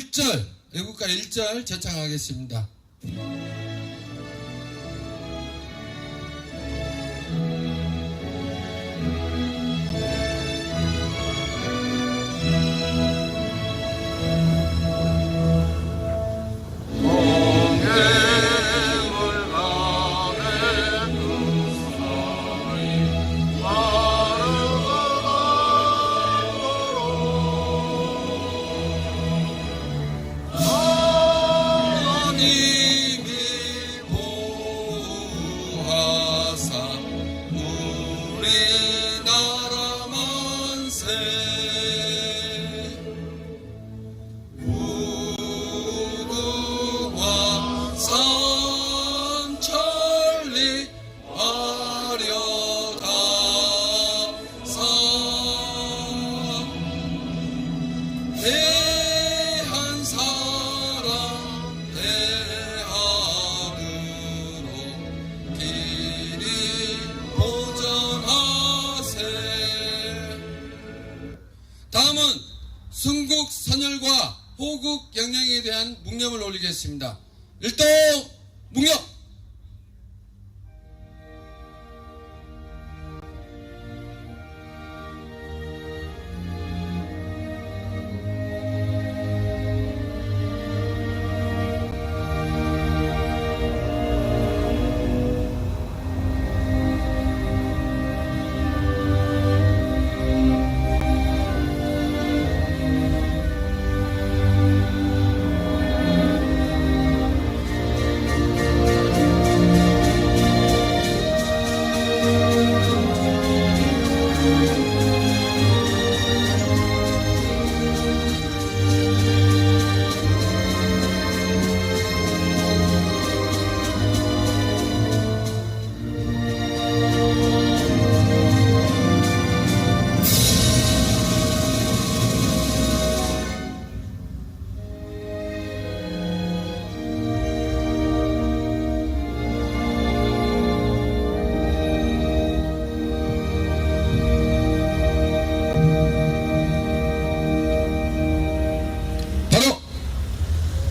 1절, 애국가 1절 제창하겠습니다. 다음은 순국 선열과 호국 영령에 대한 묵념을 올리겠습니다. 일동 묵념.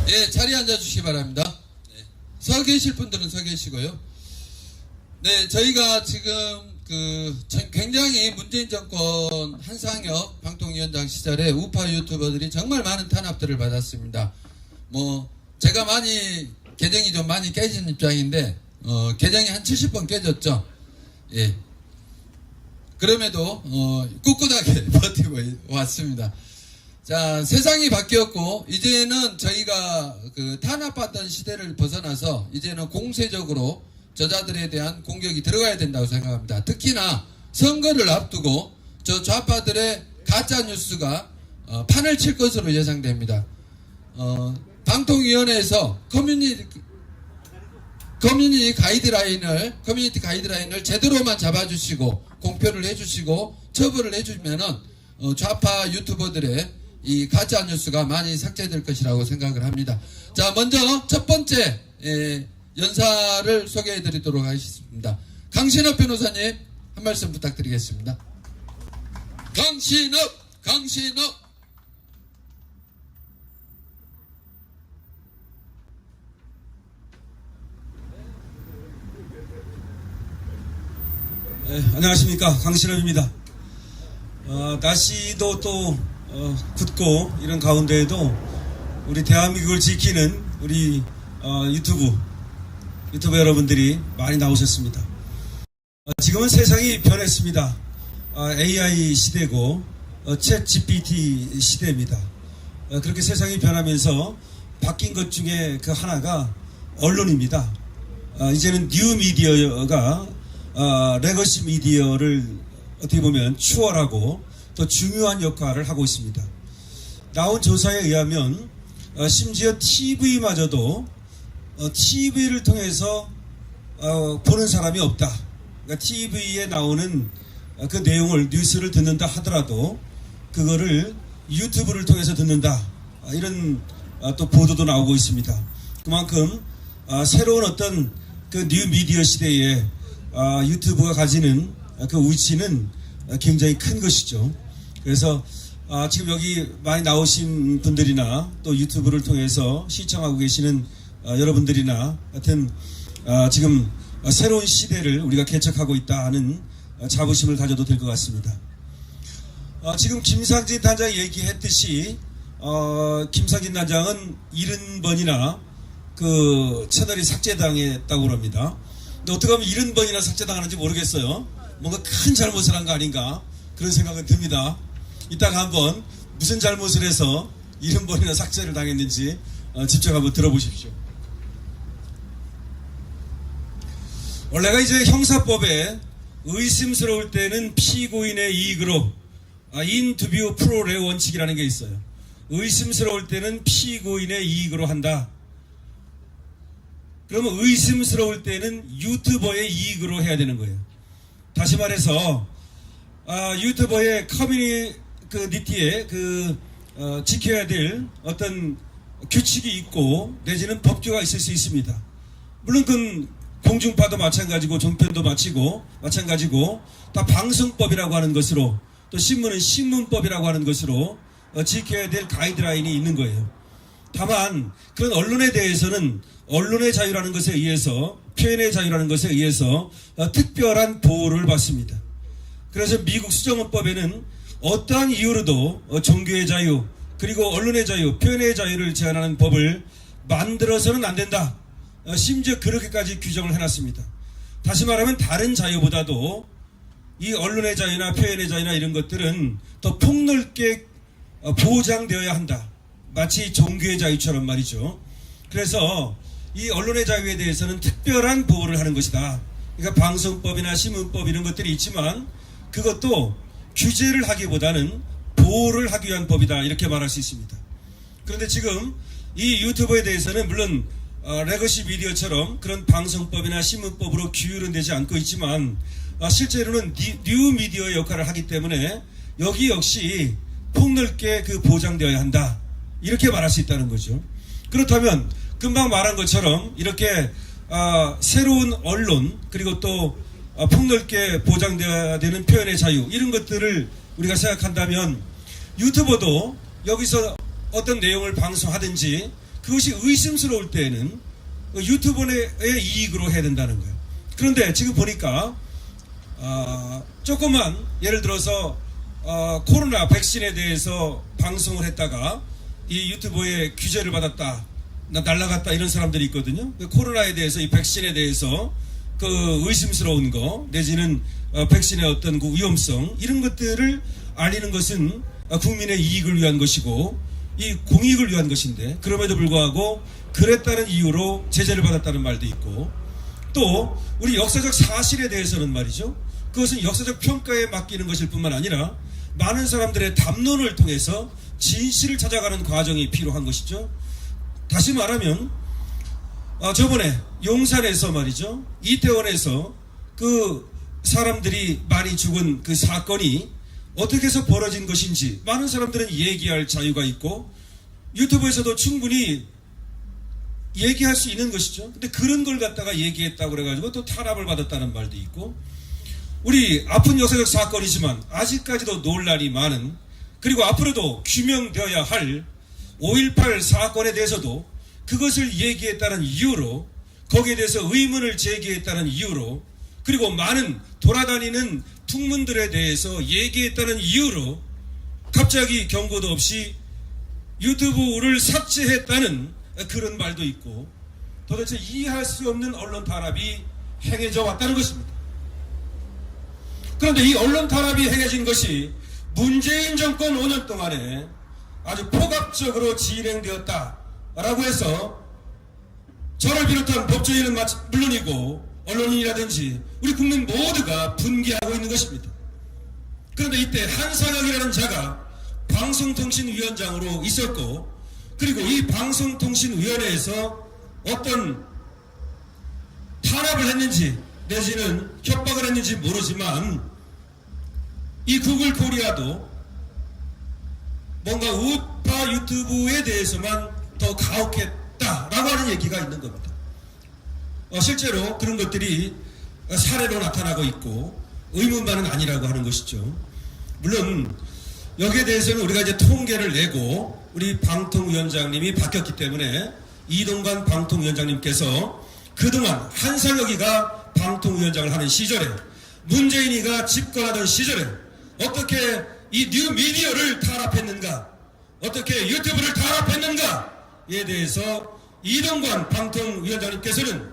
네, 자리에 앉아주시기 바랍니다. 네, 서 계실 분들은 서 계시고요. 네, 저희가 지금 굉장히 문재인 정권 한상혁 방통위원장 시절에 우파 유튜버들이 정말 많은 탄압들을 받았습니다. 제가 계정이 좀 많이 깨진 입장인데, 계정이 한 70번 깨졌죠. 예. 그럼에도, 꿋꿋하게 버티고 왔습니다. 자, 세상이 바뀌었고 이제는 저희가 탄압받던 시대를 벗어나서 이제는 공세적으로 저자들에 대한 공격이 들어가야 된다고 생각합니다. 특히나 선거를 앞두고 저 좌파들의 가짜 뉴스가 판을 칠 것으로 예상됩니다. 방통위원회에서 커뮤니티 가이드라인을 제대로만 잡아주시고 공표를 해주시고 처벌을 해주면은 좌파 유튜버들의 이 가짜 뉴스가 많이 삭제될 것이라고 생각을 합니다. 자, 먼저 첫 번째 연사를 소개해 드리도록 하겠습니다. 강신업 변호사님 한 말씀 부탁드리겠습니다. 강신업. 네, 안녕하십니까, 강신업입니다. 날씨도 또 붓고 이런 가운데에도 우리 대한민국을 지키는 우리 유튜버 여러분들이 많이 나오셨습니다. 지금은 세상이 변했습니다. AI 시대고 챗 GPT 시대입니다. 그렇게 세상이 변하면서 바뀐 것 중에 그 하나가 언론입니다. 이제는 뉴 미디어가 레거시 미디어를 어떻게 보면 추월하고 또 중요한 역할을 하고 있습니다. 나온 조사에 의하면 심지어 TV마저도 TV를 통해서 보는 사람이 없다. 그러니까 TV에 나오는 그 내용을 뉴스를 듣는다 하더라도 그거를 유튜브를 통해서 듣는다. 이런 또 보도도 나오고 있습니다. 그만큼 새로운 어떤 그 뉴 미디어 시대에 유튜브가 가지는 그 위치는 굉장히 큰 것이죠. 그래서 지금 여기 많이 나오신 분들이나 또 유튜브를 통해서 시청하고 계시는 여러분들이나 하여튼 지금 새로운 시대를 우리가 개척하고 있다 하는 자부심을 가져도 될 것 같습니다. 지금 김상진 단장이 얘기했듯이 김상진 단장은 70번이나 그 채널이 삭제당했다고 합니다. 근데 어떻게 하면 70번이나 삭제당하는지 모르겠어요. 뭔가 큰 잘못을 한 거 아닌가 그런 생각은 듭니다. 이따가 한번 무슨 잘못을 해서 70번이나 삭제를 당했는지 직접 한번 들어보십시오. 원래가 이제 형사법에 의심스러울 때는 피고인의 이익으로 인투뷰 프로레 원칙이라는 게 있어요. 의심스러울 때는 피고인의 이익으로 한다. 그러면 의심스러울 때는 유튜버의 이익으로 해야 되는 거예요. 다시 말해서 유튜버의 커뮤니티에 지켜야 될 어떤 규칙이 있고 내지는 법규가 있을 수 있습니다. 물론 그건 공중파도 마찬가지고 종편도 마찬가지고 다 방송법이라고 하는 것으로 또 신문은 신문법이라고 하는 것으로 지켜야 될 가이드라인이 있는 거예요. 다만 그런 언론에 대해서는 언론의 자유라는 것에 의해서 표현의 자유라는 것에 의해서 특별한 보호를 받습니다. 그래서 미국 수정헌법에는 어떠한 이유로도 종교의 자유 그리고 언론의 자유, 표현의 자유를 제한하는 법을 만들어서는 안 된다. 심지어 그렇게까지 규정을 해놨습니다. 다시 말하면 다른 자유보다도 이 언론의 자유나 표현의 자유나 이런 것들은 더 폭넓게 보장되어야 한다. 마치 종교의 자유처럼 말이죠. 그래서 이 언론의 자유에 대해서는 특별한 보호를 하는 것이다. 그러니까 방송법이나 신문법 이런 것들이 있지만 그것도 규제를 하기보다는 보호를 하기 위한 법이다. 이렇게 말할 수 있습니다. 그런데 지금 이 유튜버에 대해서는 물론 레거시 미디어처럼 그런 방송법이나 신문법으로 규율은 되지 않고 있지만 실제로는 뉴 미디어의 역할을 하기 때문에 여기 역시 폭넓게 보장되어야 한다. 이렇게 말할 수 있다는 거죠. 그렇다면 금방 말한 것처럼 이렇게 새로운 언론 그리고 또 폭넓게 보장되어야 되는 표현의 자유 이런 것들을 우리가 생각한다면 유튜버도 여기서 어떤 내용을 방송하든지 그것이 의심스러울 때는 유튜버의 이익으로 해야 된다는 거예요. 그런데 지금 보니까 조금만 예를 들어서 코로나 백신에 대해서 방송을 했다가 이 유튜버의 규제를 받았다, 날라갔다 이런 사람들이 있거든요. 코로나에 대해서 이 백신에 대해서 의심스러운 거 내지는 백신의 어떤 위험성 이런 것들을 알리는 것은 국민의 이익을 위한 것이고 이 공익을 위한 것인데 그럼에도 불구하고 그랬다는 이유로 제재를 받았다는 말도 있고 또 우리 역사적 사실에 대해서는 말이죠. 그것은 역사적 평가에 맡기는 것일 뿐만 아니라 많은 사람들의 담론을 통해서 진실을 찾아가는 과정이 필요한 것이죠. 다시 말하면 저번에 용산에서 말이죠. 이태원에서 그 사람들이 많이 죽은 그 사건이 어떻게 해서 벌어진 것인지 많은 사람들은 얘기할 자유가 있고 유튜브에서도 충분히 얘기할 수 있는 것이죠. 근데 그런 걸 갖다가 얘기했다고 그래가지고 또 탄압을 받았다는 말도 있고 우리 아픈 역사적 사건이지만 아직까지도 논란이 많은 그리고 앞으로도 규명되어야 할 5.18 사건에 대해서도 그것을 얘기했다는 이유로 거기에 대해서 의문을 제기했다는 이유로 그리고 많은 돌아다니는 풍문들에 대해서 얘기했다는 이유로 갑자기 경고도 없이 유튜브를 삭제했다는 그런 말도 있고 도대체 이해할 수 없는 언론 탄압이 행해져 왔다는 것입니다. 그런데 이 언론 탄압이 행해진 것이 문재인 정권 5년 동안에 아주 포괄적으로 진행되었다라고 해서 저를 비롯한 법조인은 물론이고 언론인이라든지 우리 국민 모두가 분개하고 있는 것입니다. 그런데 이때 한상혁이라는 자가 방송통신위원장으로 있었고 그리고 이 방송통신위원회에서 어떤 탄압을 했는지 내지는 협박을 했는지 모르지만 이 구글 코리아도 뭔가 우파 유튜브에 대해서만 더 가혹했다라고 하는 얘기가 있는 겁니다. 실제로 그런 것들이 사례로 나타나고 있고 의문만은 아니라고 하는 것이죠. 물론 여기에 대해서는 우리가 이제 통계를 내고 우리 방통위원장님이 바뀌었기 때문에 이동관 방통위원장님께서 그동안 한상혁이가 방통위원장을 하는 시절에 문재인이가 집권하던 시절에 어떻게 이 뉴미디어를 탄압했는가, 어떻게 유튜브를 탄압했는가에 대해서 이동관 방통위원장님께서는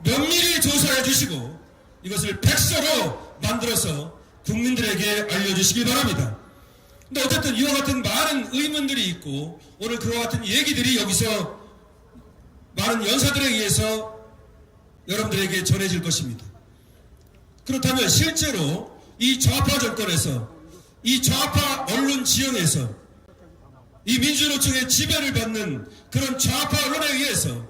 면밀히 조사해 주시고 이것을 백서로 만들어서 국민들에게 알려주시기 바랍니다. 근데 어쨌든 이와 같은 많은 의문들이 있고 오늘 그와 같은 얘기들이 여기서 많은 연사들에 의해서 여러분들에게 전해질 것입니다. 그렇다면 실제로 이 좌파 정권에서, 이 좌파 언론 지형에서, 이 민주노총의 지배를 받는 그런 좌파 언론에 의해서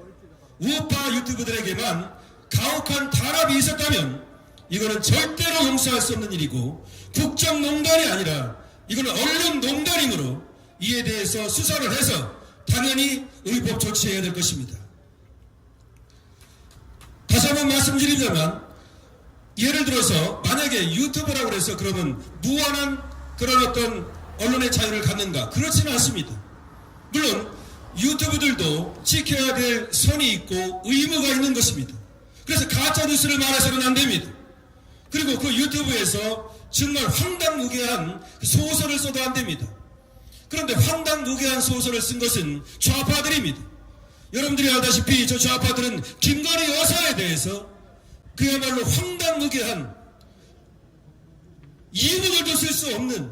우파 유튜브들에게만 가혹한 탄압이 있었다면 이거는 절대로 용서할 수 없는 일이고 국정농단이 아니라 이거는 언론농단이므로 이에 대해서 수사를 해서 당연히 의법 조치해야 될 것입니다. 다시 한번 말씀드리자면 예를 들어서 만약에 유튜버라고 해서 그러면 무한한 그런 어떤 언론의 자유를 갖는가? 그렇지는 않습니다. 물론 유튜브들도 지켜야 될 선이 있고 의무가 있는 것입니다. 그래서 가짜뉴스를 말해서는 안 됩니다. 그리고 그 유튜브에서 정말 황당무계한 소설을 써도 안 됩니다. 그런데 황당무계한 소설을 쓴 것은 좌파들입니다. 여러분들이 알다시피 저 좌파들은 김건희 여사에 대해서 그야말로 황당무계한 이문을도 쓸 수 없는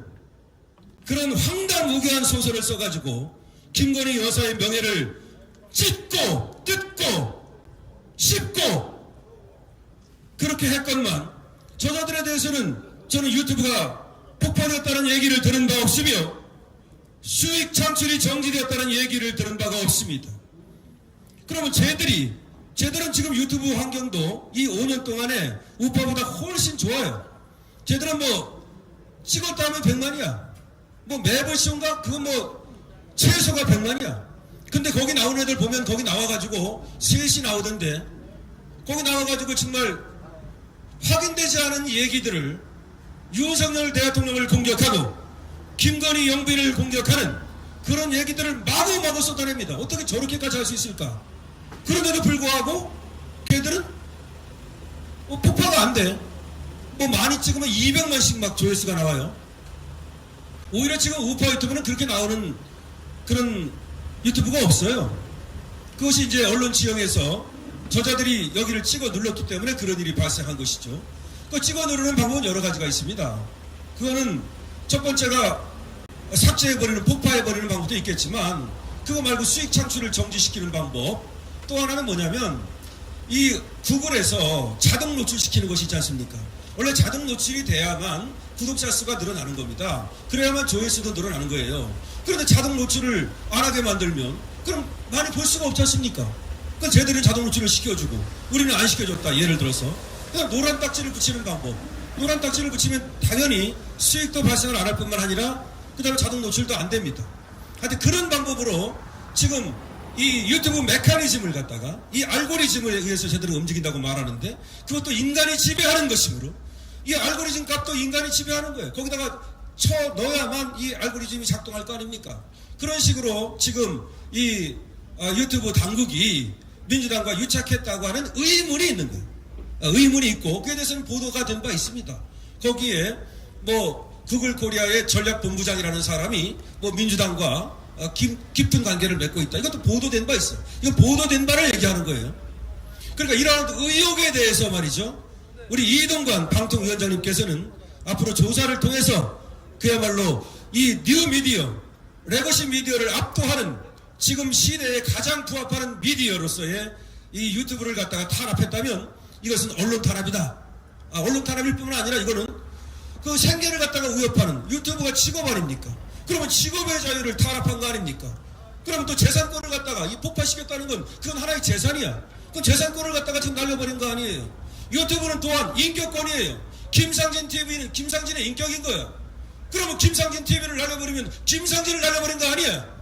그런 황당무계한 소설을 써가지고 김건희 여사의 명예를 찢고 뜯고 씹고 그렇게 했건만 저자들에 대해서는 저는 유튜브가 폭파되었다는 얘기를 들은 바 없으며 수익 창출이 정지되었다는 얘기를 들은 바가 없습니다. 그러면 쟤들은 지금 유튜브 환경도 이 5년 동안에 우파보다 훨씬 좋아요. 쟤들은 뭐 찍었다 하면 100만이야. 뭐 매번 씌운가? 그건 뭐 최소가 100만이야. 근데 거기 나오는 애들 보면 거기 나와가지고 셋이 나오던데 거기 나와가지고 정말 확인되지 않은 얘기들을 윤석열 대통령을 공격하고 김건희 영빈을 공격하는 그런 얘기들을 마구마구 쏟아냅니다. 어떻게 저렇게까지 할 수 있을까? 그런데도 불구하고 걔들은 폭파가 안 돼. 뭐 많이 찍으면 200만씩 막 조회수가 나와요. 오히려 지금 우파 유튜브는 그렇게 나오는 그런 유튜브가 없어요. 그것이 이제 언론 지형에서 저자들이 여기를 찍어 눌렀기 때문에 그런 일이 발생한 것이죠. 그 찍어 누르는 방법은 여러 가지가 있습니다. 그거는 첫 번째가 삭제해버리는, 폭파해버리는 방법도 있겠지만 그거 말고 수익 창출을 정지시키는 방법, 또 하나는 뭐냐면 이 구글에서 자동 노출시키는 것이 있지 않습니까? 원래 자동 노출이 돼야만 구독자 수가 늘어나는 겁니다. 그래야만 조회수도 늘어나는 거예요. 그런데 자동 노출을 안 하게 만들면 그럼 많이 볼 수가 없지 않습니까? 그러니까 쟤들은 자동 노출을 시켜주고 우리는 안 시켜줬다. 예를 들어서 그냥 노란 딱지를 붙이는 방법. 노란 딱지를 붙이면 당연히 수익도 발생을 안 할 뿐만 아니라 그 다음에 자동 노출도 안 됩니다. 하여튼 그런 방법으로 지금 이 유튜브 메커니즘을 갖다가 이 알고리즘에 의해서 제대로 움직인다고 말하는데 그것도 인간이 지배하는 것이므로 이 알고리즘 값도 인간이 지배하는 거예요. 거기다가 쳐 넣어야만 이 알고리즘이 작동할 거 아닙니까? 그런 식으로 지금 이 유튜브 당국이 민주당과 유착했다고 하는 의문이 있는 거예요. 의문이 있고 그에 대해서는 보도가 된 바 있습니다. 거기에 뭐 구글 코리아의 전략본부장이라는 사람이 뭐 민주당과 깊은 관계를 맺고 있다. 이것도 보도된 바 있어요. 이거 보도된 바를 얘기하는 거예요. 그러니까 이러한 의혹에 대해서 말이죠. 우리 이동관 방통위원장님께서는 앞으로 조사를 통해서 그야말로 이 뉴미디어, 레거시 미디어를 압도하는 지금 시대에 가장 부합하는 미디어로서의 이 유튜브를 갖다가 탄압했다면 이것은 언론 탄압이다. 언론 탄압일 뿐만 아니라 이거는 그 생계를 갖다가 위협하는 유튜브가 직업 아닙니까? 그러면 직업의 자유를 탄압한 거 아닙니까? 그러면 또 재산권을 갖다가 이 폭파시켰다는 건 그건 하나의 재산이야. 그 재산권을 갖다가 지금 날려버린 거 아니에요. 유튜브는 또한 인격권이에요. 김상진 TV는 김상진의 인격인 거야. 그러면 김상진 TV를 날려버리면 김상진을 날려버린 거 아니야.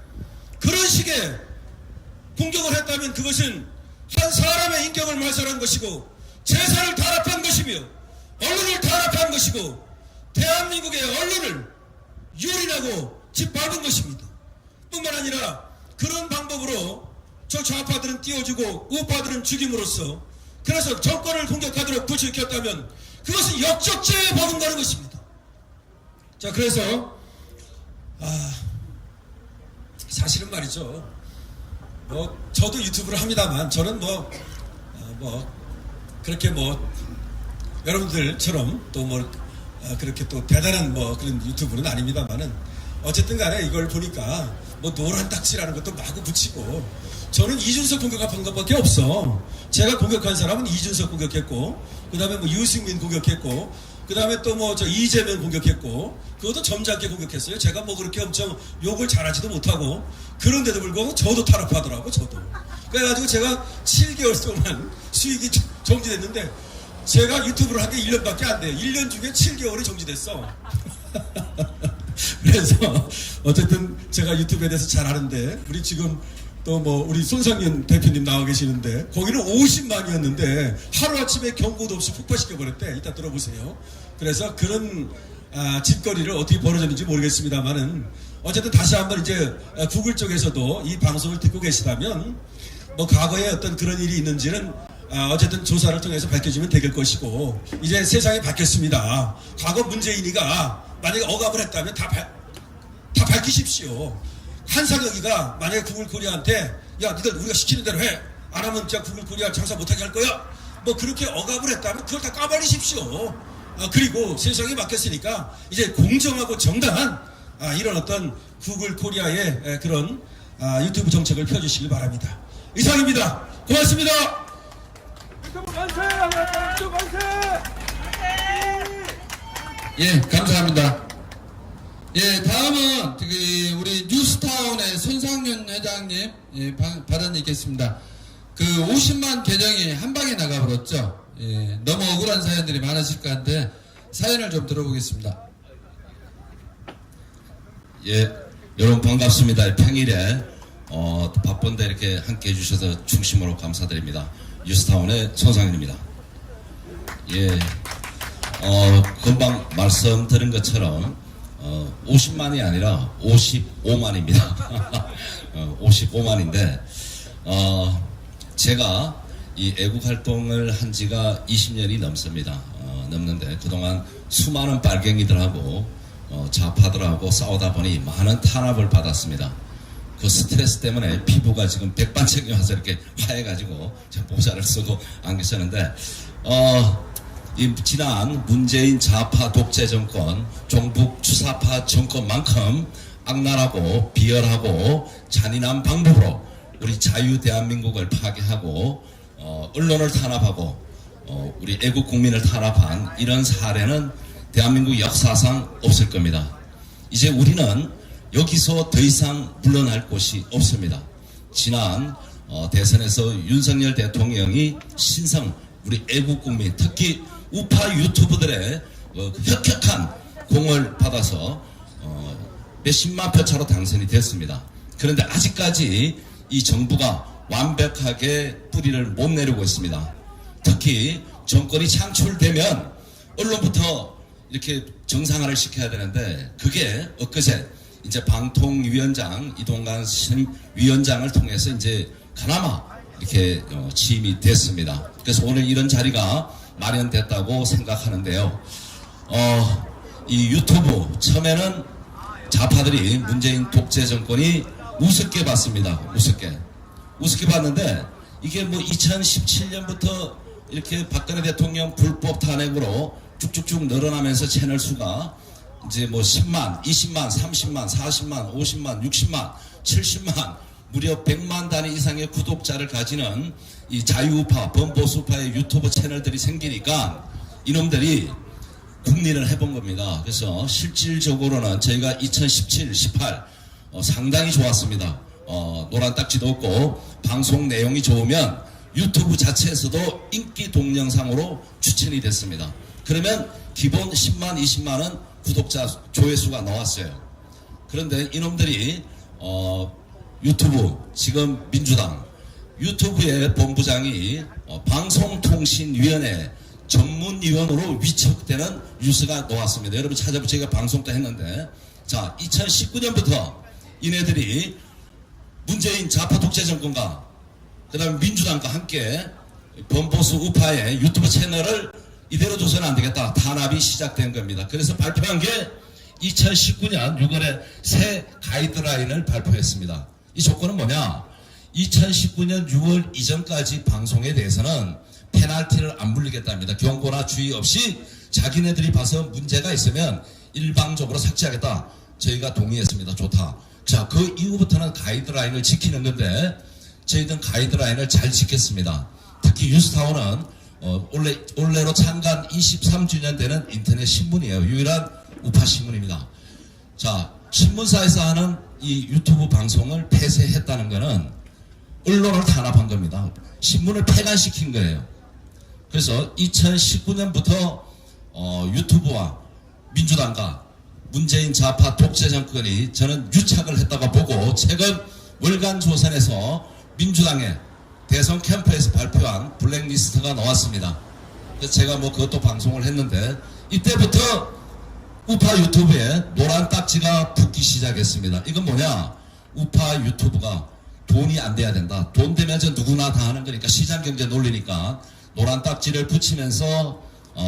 그런 식의 공격을 했다면 그것은 한 사람의 인격을 말살한 것이고 재산을 탄압한 것이며 언론을 탄압한 것이고 대한민국의 언론을 유린하고 짓밟은 것입니다. 뿐만 아니라 그런 방법으로 저 좌파들은 띄워주고 우파들은 죽임으로써 그래서 정권을 공격하도록 부추겼다면 그것은 역적죄에 버금가는 것입니다. 자, 그래서 사실은 말이죠. 저도 유튜브를 합니다만 저는 그렇게 여러분들처럼 또 그렇게 또 대단한 그런 유튜브는 아닙니다만은 어쨌든 간에 이걸 보니까 노란 딱지라는 것도 마구 붙이고 저는 이준석 공격한 것밖에 없어. 제가 공격한 사람은 이준석 공격했고 그 다음에 유승민 공격했고 그 다음에 또 저 이재명 공격했고 그것도 점잖게 공격했어요. 제가 그렇게 엄청 욕을 잘하지도 못하고 그런데도 불구하고 저도 탄압하더라고. 저도 그래가지고 제가 7개월 동안 수익이 정지됐는데 제가 유튜브를 한 게 1년밖에 안 돼요. 1년 중에 7개월이 정지됐어. 그래서 어쨌든 제가 유튜브에 대해서 잘 아는데 우리 지금 또 우리 손상윤 대표님 나와 계시는데 거기는 50만이었는데 하루아침에 경고도 없이 폭파시켜버렸대. 이따 들어보세요. 그래서 그런 짓거리를 어떻게 벌어졌는지 모르겠습니다만은 어쨌든 다시 한번 이제 구글 쪽에서도 이 방송을 듣고 계시다면 과거에 어떤 그런 일이 있는지는 어쨌든 조사를 통해서 밝혀지면 될 것이고 이제 세상이 바뀌었습니다. 과거 문재인이가 만약에 억압을 했다면 다 밝히십시오. 한상혁이가 만약에 구글 코리아한테 야 니들 우리가 시키는 대로 해. 안 하면 진짜 구글 코리아 장사 못하게 할 거야. 그렇게 억압을 했다면 그걸 다 까발리십시오. 그리고 세상이 바뀌었으니까 이제 공정하고 정당한 이런 어떤 구글 코리아의 그런 유튜브 정책을 펴주시길 바랍니다. 이상입니다. 고맙습니다. 예, 감사합니다. 예, 다음은 우리 뉴스타운의 손상윤 회장님 발언이 있겠습니다. 50만 계정이 한 방에 나가버렸죠. 예, 너무 억울한 사연들이 많으실 것 같은데 사연을 좀 들어보겠습니다. 예, 여러분 반갑습니다. 평일에 바쁜데 이렇게 함께 해주셔서 중심으로 감사드립니다. 뉴스타운의 손상윤입니다. 예, 금방 말씀드린 것처럼 50만이 아니라 55만입니다. 55만인데 제가 이 애국 활동을 한 지가 20년이 넘습니다. 넘는데 그동안 수많은 빨갱이들하고 좌파들하고 싸우다 보니 많은 탄압을 받았습니다. 그 스트레스 때문에 피부가 지금 백반책이 와서 이렇게 화해가지고 제가 모자를 쓰고 안 계셨는데 이 지난 문재인 좌파 독재 정권, 종북 주사파 정권만큼 악랄하고 비열하고 잔인한 방법으로 우리 자유 대한민국을 파괴하고 언론을 탄압하고 우리 애국 국민을 탄압한 이런 사례는 대한민국 역사상 없을 겁니다. 이제 우리는 여기서 더 이상 물러날 곳이 없습니다. 지난 대선에서 윤석열 대통령이 신성 우리 애국 국민 특히 우파 유튜브들의 혁혁한 공을 받아서 몇십만 표 차로 당선이 됐습니다. 그런데 아직까지 이 정부가 완벽하게 뿌리를 못 내리고 있습니다. 특히 정권이 창출되면 언론부터 이렇게 정상화를 시켜야 되는데 그게 엊그제 이제 방통위원장 이동관 위원장을 통해서 이제 그나마 이렇게 취임이 됐습니다. 그래서 오늘 이런 자리가 마련됐다고 생각하는데요. 이 유튜브 처음에는 좌파들이 문재인 독재 정권이 우습게 봤습니다. 우습게 봤는데 이게 2017년부터 이렇게 박근혜 대통령 불법 탄핵으로 쭉쭉쭉 늘어나면서 채널 수가 이제 10만, 20만, 30만, 40만, 50만, 60만, 70만, 무려 100만 단위 이상의 구독자를 가지는 이 자유우파, 범보수파의 유튜브 채널들이 생기니까 이놈들이 국리를 해본 겁니다. 그래서 실질적으로는 저희가 2017, 18 상당히 좋았습니다. 노란 딱지도 없고 방송 내용이 좋으면 유튜브 자체에서도 인기 동영상으로 추천이 됐습니다. 그러면 기본 10만, 20만은 구독자 조회수가 나왔어요. 그런데 이놈들이 유튜브 지금 민주당 유튜브의 본부장이 방송통신위원회 전문위원으로 위촉되는 뉴스가 나왔습니다. 여러분 찾아보고 제가 방송 때 했는데 자, 2019년부터 이네들이 문재인 좌파 독재 정권과 그다음에 민주당과 함께 범보수 우파의 유튜브 채널을 이대로 둬서는 안 되겠다. 탄압이 시작된 겁니다. 그래서 발표한 게 2019년 6월에 새 가이드라인을 발표했습니다. 이 조건은 뭐냐? 2019년 6월 이전까지 방송에 대해서는 페널티를 안 물리겠답니다. 경고나 주의 없이 자기네들이 봐서 문제가 있으면 일방적으로 삭제하겠다. 저희가 동의했습니다. 좋다. 자, 그 이후부터는 가이드라인을 지키는 건데 저희는 가이드라인을 잘 지켰습니다. 특히 뉴스타운은 올해로 창간 23주년 되는 인터넷 신문이에요. 유일한 우파 신문입니다. 자, 신문사에서 하는 이 유튜브 방송을 폐쇄했다는 것은 언론을 탄압한 겁니다. 신문을 폐간시킨 거예요. 그래서 2019년부터 유튜브와 민주당과 문재인 좌파 독재 정권이 저는 유착을 했다고 보고 최근 월간 조선에서 민주당의 대선 캠프에서 발표한 블랙리스트가 나왔습니다. 그래서 제가 뭐 그것도 방송을 했는데 이때부터 우파 유튜브에 노란 딱지가 붙기 시작했습니다. 이건 뭐냐? 우파 유튜브가 돈이 안 돼야 된다. 돈 되면 저 누구나 다 하는 거니까 시장 경제 논리니까 노란 딱지를 붙이면서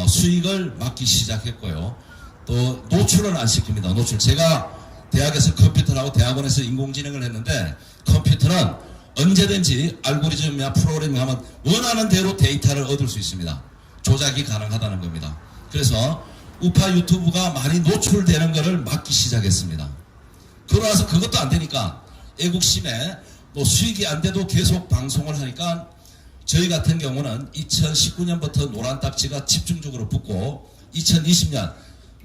수익을 막기 시작했고요. 또 노출은 안 시킵니다. 노출. 제가 대학에서 컴퓨터하고 대학원에서 인공지능을 했는데 컴퓨터는 언제든지 알고리즘이나 프로그래밍 하면 원하는 대로 데이터를 얻을 수 있습니다. 조작이 가능하다는 겁니다. 그래서 우파 유튜브가 많이 노출되는 것을 막기 시작했습니다. 그러고 나서 그것도 안 되니까 애국심에 또 수익이 안 돼도 계속 방송을 하니까 저희 같은 경우는 2019년부터 노란 딱지가 집중적으로 붙고 2020년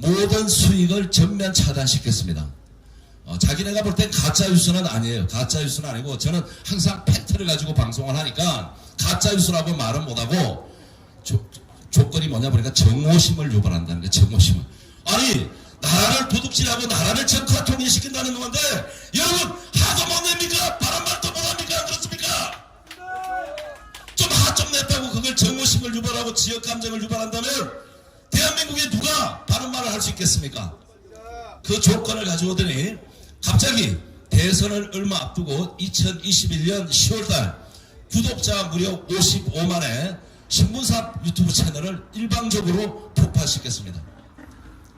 모든 수익을 전면 차단시켰습니다. 자기네가 볼 땐 가짜뉴스는 아니에요. 가짜뉴스는 아니고 저는 항상 팩트를 가지고 방송을 하니까 가짜뉴스라고 말은 못하고 조건이 뭐냐 보니까 정오심을 유발한다는 거예요. 정오심을. 아니 나라를 도둑질하고 나라를 적화 통일시킨다는 건데 여러분 하도 못 냅니까? 바른 말도 못합니까? 그렇습니까? 좀 하 좀 냈다고 그걸 정오심을 유발하고 지역감정을 유발한다면 대한민국에 누가 바른 말을 할 수 있겠습니까? 그 조건을 가져오더니 갑자기 대선을 얼마 앞두고 2021년 10월달 구독자 무려 55만의 신문사 유튜브 채널을 일방적으로 폭파시켰습니다.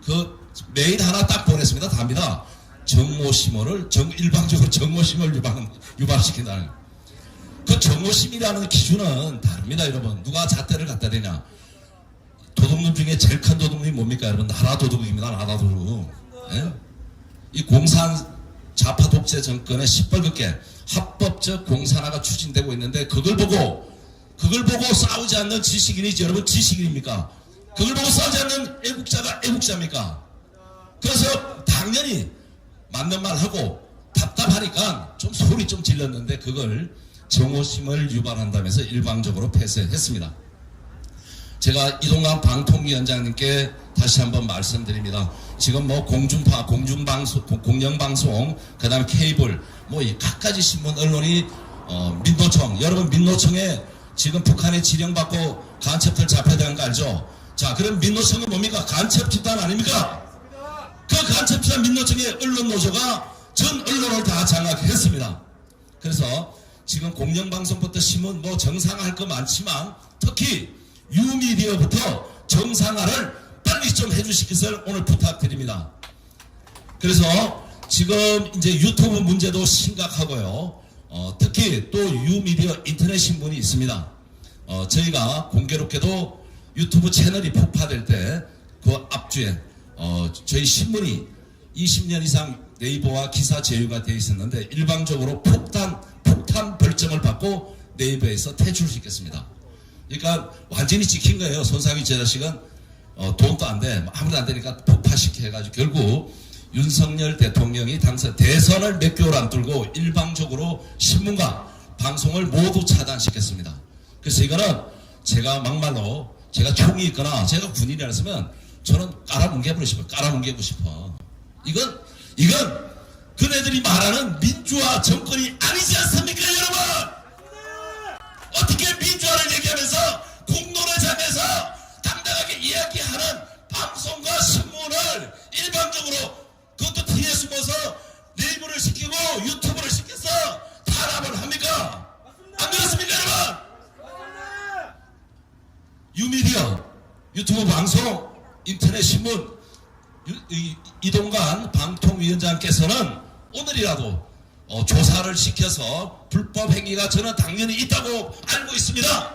그 메일 하나 딱 보냈습니다. 답니다. 정오심을 일방적으로 정오심을 유발시킨다는 거예요. 그 정오심이라는 기준은 다릅니다. 여러분 누가 잣대를 갖다 대냐. 도둑놈 중에 제일 큰 도둑놈이 뭡니까 여러분? 나라 도둑입니다. 나라 도둑. 예? 이 공산 좌파 독재 정권의 시뻘겋게 합법적 공산화가 추진되고 있는데 그걸 보고 싸우지 않는 지식인이지. 여러분 지식인입니까? 그걸 보고 싸우지 않는 애국자가 애국자입니까? 그래서 당연히 맞는 말 하고 답답하니까 좀 소리 좀 질렀는데 그걸 정오심을 유발한다면서 일방적으로 폐쇄했습니다. 제가 이동관 방통위원장님께 다시 한번 말씀드립니다. 지금 뭐 공중파, 공영방송, 그 다음에 케이블, 뭐 각가지 신문, 언론이, 민노총, 여러분 민노총에 지금 북한에 지령받고 간첩들 잡혀야 되는 거 알죠? 자, 그럼 민노총은 뭡니까? 간첩 집단 아닙니까? 그 간첩 집단 민노총의 언론 노조가 전 언론을 다 장악했습니다. 그래서 지금 공영방송부터 신문 뭐 정상화할 거 많지만 특히 유미디어부터 정상화를 빨리 좀 해주실 것을 오늘 부탁드립니다. 그래서 지금 이제 유튜브 문제도 심각하고요. 특히 또 유미디어 인터넷 신문이 있습니다. 저희가 공교롭게도 유튜브 채널이 폭파될 때 그 앞주에 저희 신문이 20년 이상 네이버와 기사 제휴가 되어 있었는데 일방적으로 폭탄 벌점을 받고 네이버에서 퇴출시켰습니다. 그러니까 완전히 찍힌 거예요. 손상희 제자식은 돈도 안 돼. 아무도 안 되니까 폭파시켜 해가지고 결국 윤석열 대통령이 당선 대선을 몇 개월 안 두고 일방적으로 신문과 방송을 모두 차단시켰습니다. 그래서 이거는 제가 막말로 제가 총이 있거나 제가 군인이라면 저는 깔아뭉개고 싶어. 이건 그네들이 말하는 민주화 정권이 아니지 않습니까 여러분? 어떻게 민주화를 얘기하면서 공론회장에서 당당하게 이야기하는 방송과 신문을 일방적으로 그것도 TS 방송, 인터넷 신문 이동관 방통위원장께서는 오늘이라도 조사를 시켜서 불법 행위가 저는 당연히 있다고 알고 있습니다.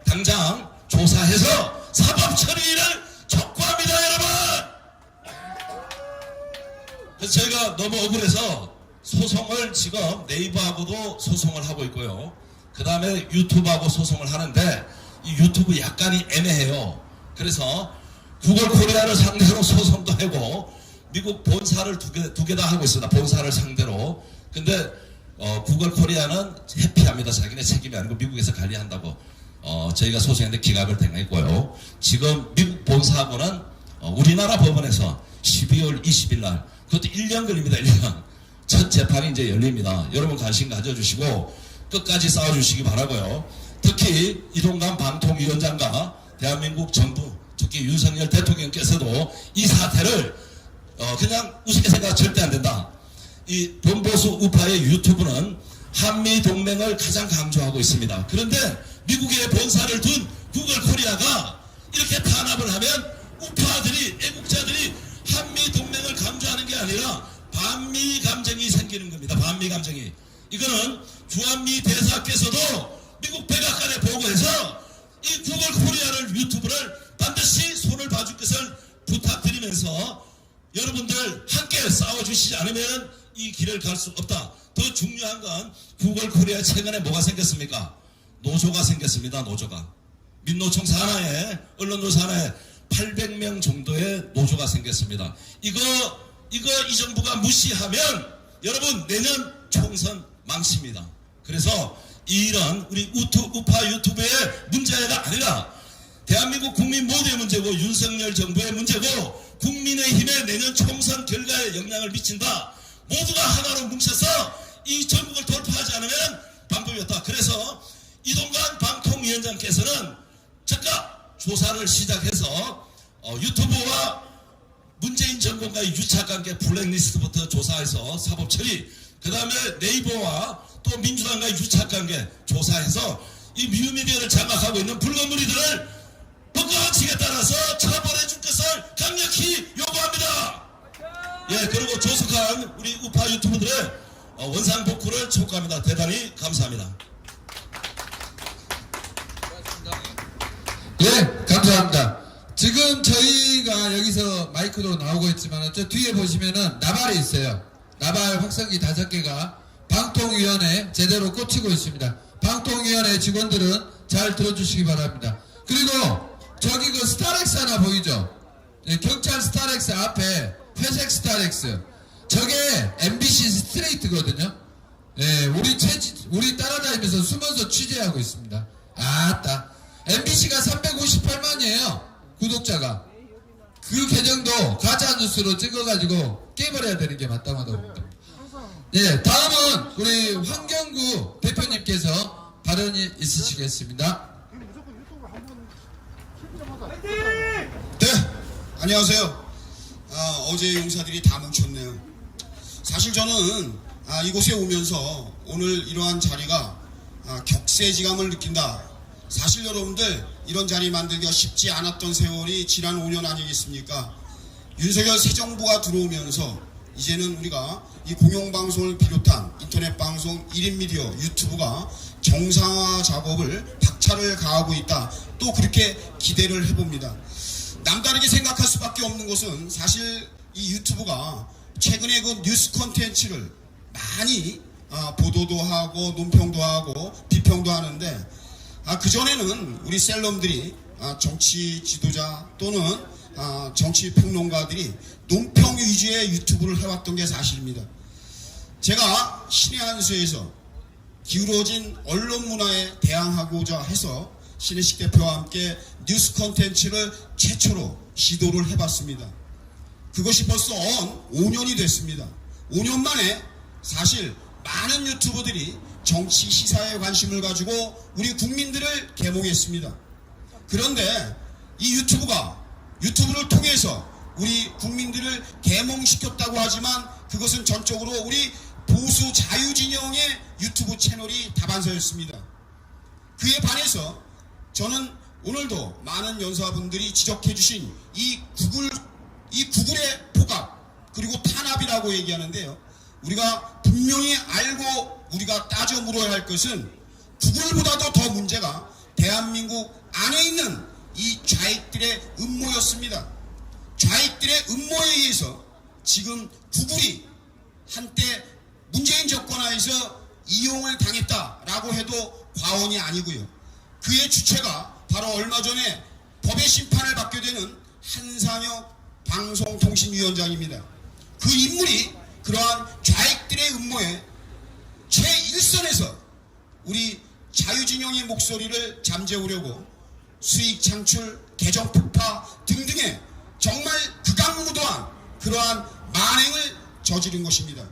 당장 조사해서 사법 처리를 촉구합니다, 여러분. 그래서 저희가 너무 억울해서 소송을 지금 네이버하고도 소송을 하고 있고요. 그 다음에 유튜브하고 소송을 하는데 이 유튜브 약간이 애매해요. 그래서 구글 코리아를 상대로 소송도 하고 미국 본사를 두 개 다 하고 있습니다. 본사를 상대로. 근데 구글 코리아는 회피합니다. 자기네 책임이 아니고 미국에서 관리한다고 저희가 소송했는데 기각을 당했고요. 지금 미국 본사하고는 우리나라 법원에서 12월 20일 날 그것도 1년 걸립니다. 1년. 첫 재판이 이제 열립니다. 여러분 관심 가져주시고 끝까지 싸워주시기 바라고요. 특히 이동관 방통위원장과 대한민국 정부, 특히 윤석열 대통령께서도 이 사태를 그냥 우습게 생각 절대 안 된다. 이 범보수 우파의 유튜브는 한미동맹을 가장 강조하고 있습니다. 그런데 미국의 본사를 둔 구글 코리아가 이렇게 탄압을 하면 우파들이, 애국자들이 한미동맹을 강조하는 게 아니라 반미 감정이 생기는 겁니다. 반미 감정이. 이거는 주한미 대사께서도 미국 백악관에 보고해서 이 구글 코리아를 유튜브를 반드시 손을 봐줄 것을 부탁드리면서 여러분들 함께 싸워주시지 않으면 이 길을 갈 수 없다. 더 중요한 건 구글 코리아 최근에 뭐가 생겼습니까? 노조가 생겼습니다. 노조가. 민노총 산하에, 언론노 산하에 800명 정도의 노조가 생겼습니다. 이거 이 정부가 무시하면 여러분 내년 총선 망칩니다. 그래서 이런 우리 우파 유튜브의 문제가 아니라 대한민국 국민 모두의 문제고 윤석열 정부의 문제고 국민의힘의 내년 총선 결과에 영향을 미친다. 모두가 하나로 뭉쳐서 이 전국을 돌파하지 않으면 방법이 없다. 그래서 이동관 방통위원장께서는 즉각 조사를 시작해서 유튜브와 문재인 정권과의 유착관계 블랙리스트부터 조사해서 사법 처리, 그 다음에 네이버와 또 민주당과의 유착관계 조사해서 이 뉴미디어를 장악하고 있는 불법무리들을 법과원칙에 따라서 처벌해 줄 것을 강력히 요구합니다. 예, 그리고 조속한 우리 우파 유튜브들의 원상복구를 촉구합니다. 대단히 감사합니다. 예, 감사합니다. 지금 저희가 여기서 마이크로 나오고 있지만 저 뒤에 보시면은 나발이 있어요. 나발 확성기 5개가 방통위원회 제대로 꽂히고 있습니다. 방통위원회 직원들은 잘 들어주시기 바랍니다. 그리고 저기 그 스타렉스 하나 보이죠? 예, 경찰 스타렉스 앞에 회색 스타렉스, 저게 MBC 스트레이트거든요. 예, 우리 따라다니면서 숨어서 취재하고 있습니다. 아따, MBC가 358만이에요 구독자가. 그 계정도 가짜뉴스로 찍어가지고 깨버려야 되는 게 마땅하다고 봅니다. 예, 다음은 우리 환경구 대표님께서 발언이 있으시겠습니다. 네, 안녕하세요. 어제 용사들이 다 뭉쳤네요. 사실 저는 이곳에 오면서 오늘 이러한 자리가 격세지감을 느낀다. 사실 여러분들 이런 자리 만들기가 쉽지 않았던 세월이 지난 5년 아니겠습니까? 윤석열 새 정부가 들어오면서 이제는 우리가 이 공영방송을 비롯한 인터넷방송 1인 미디어 유튜브가 정상화 작업을 박차를 가하고 있다. 또 그렇게 기대를 해봅니다. 남다르게 생각할 수밖에 없는 것은 사실 이 유튜브가 최근에 그 뉴스 콘텐츠를 많이 보도도 하고 논평도 하고 비평도 하는데 그전에는 우리 셀럽들이 정치 지도자 또는 정치 평론가들이 논평 위주의 유튜브를 해왔던 게 사실입니다. 제가 신의 한 수에서 기울어진 언론 문화에 대항하고자 해서 신혜식 대표와 함께 뉴스 콘텐츠를 최초로 시도를 해봤습니다. 그것이 벌써 5년이 됐습니다. 5년 만에 사실 많은 유튜버들이 정치 시사에 관심을 가지고 우리 국민들을 계몽했습니다. 그런데 이 유튜브를 통해서 우리 국민들을 계몽시켰다고 하지만 그것은 전적으로 우리 보수 자유진영의 유튜브 채널이 다반사였습니다. 그에 반해서 저는 오늘도 많은 연사분들이 지적해주신 이 구글의 포갑 그리고 탄압이라고 얘기하는데요. 우리가 분명히 알고 우리가 따져 물어야 할 것은 구글보다도 더 문제가 대한민국 안에 있는 이 좌익들의 음모였습니다. 좌익들의 음모에 의해서 지금 구글이 한때 문재인 정권하에서 이용을 당했다라고 해도 과언이 아니고요. 그의 주체가 바로 얼마 전에 법의 심판을 받게 되는 한상혁 방송통신위원장입니다. 그 인물이 그러한 좌익들의 음모에 제1선에서 우리 자유진영의 목소리를 잠재우려고 수익 창출, 개정 폭파 등등의 정말 극악무도한 그러한 만행을 저지른 것입니다.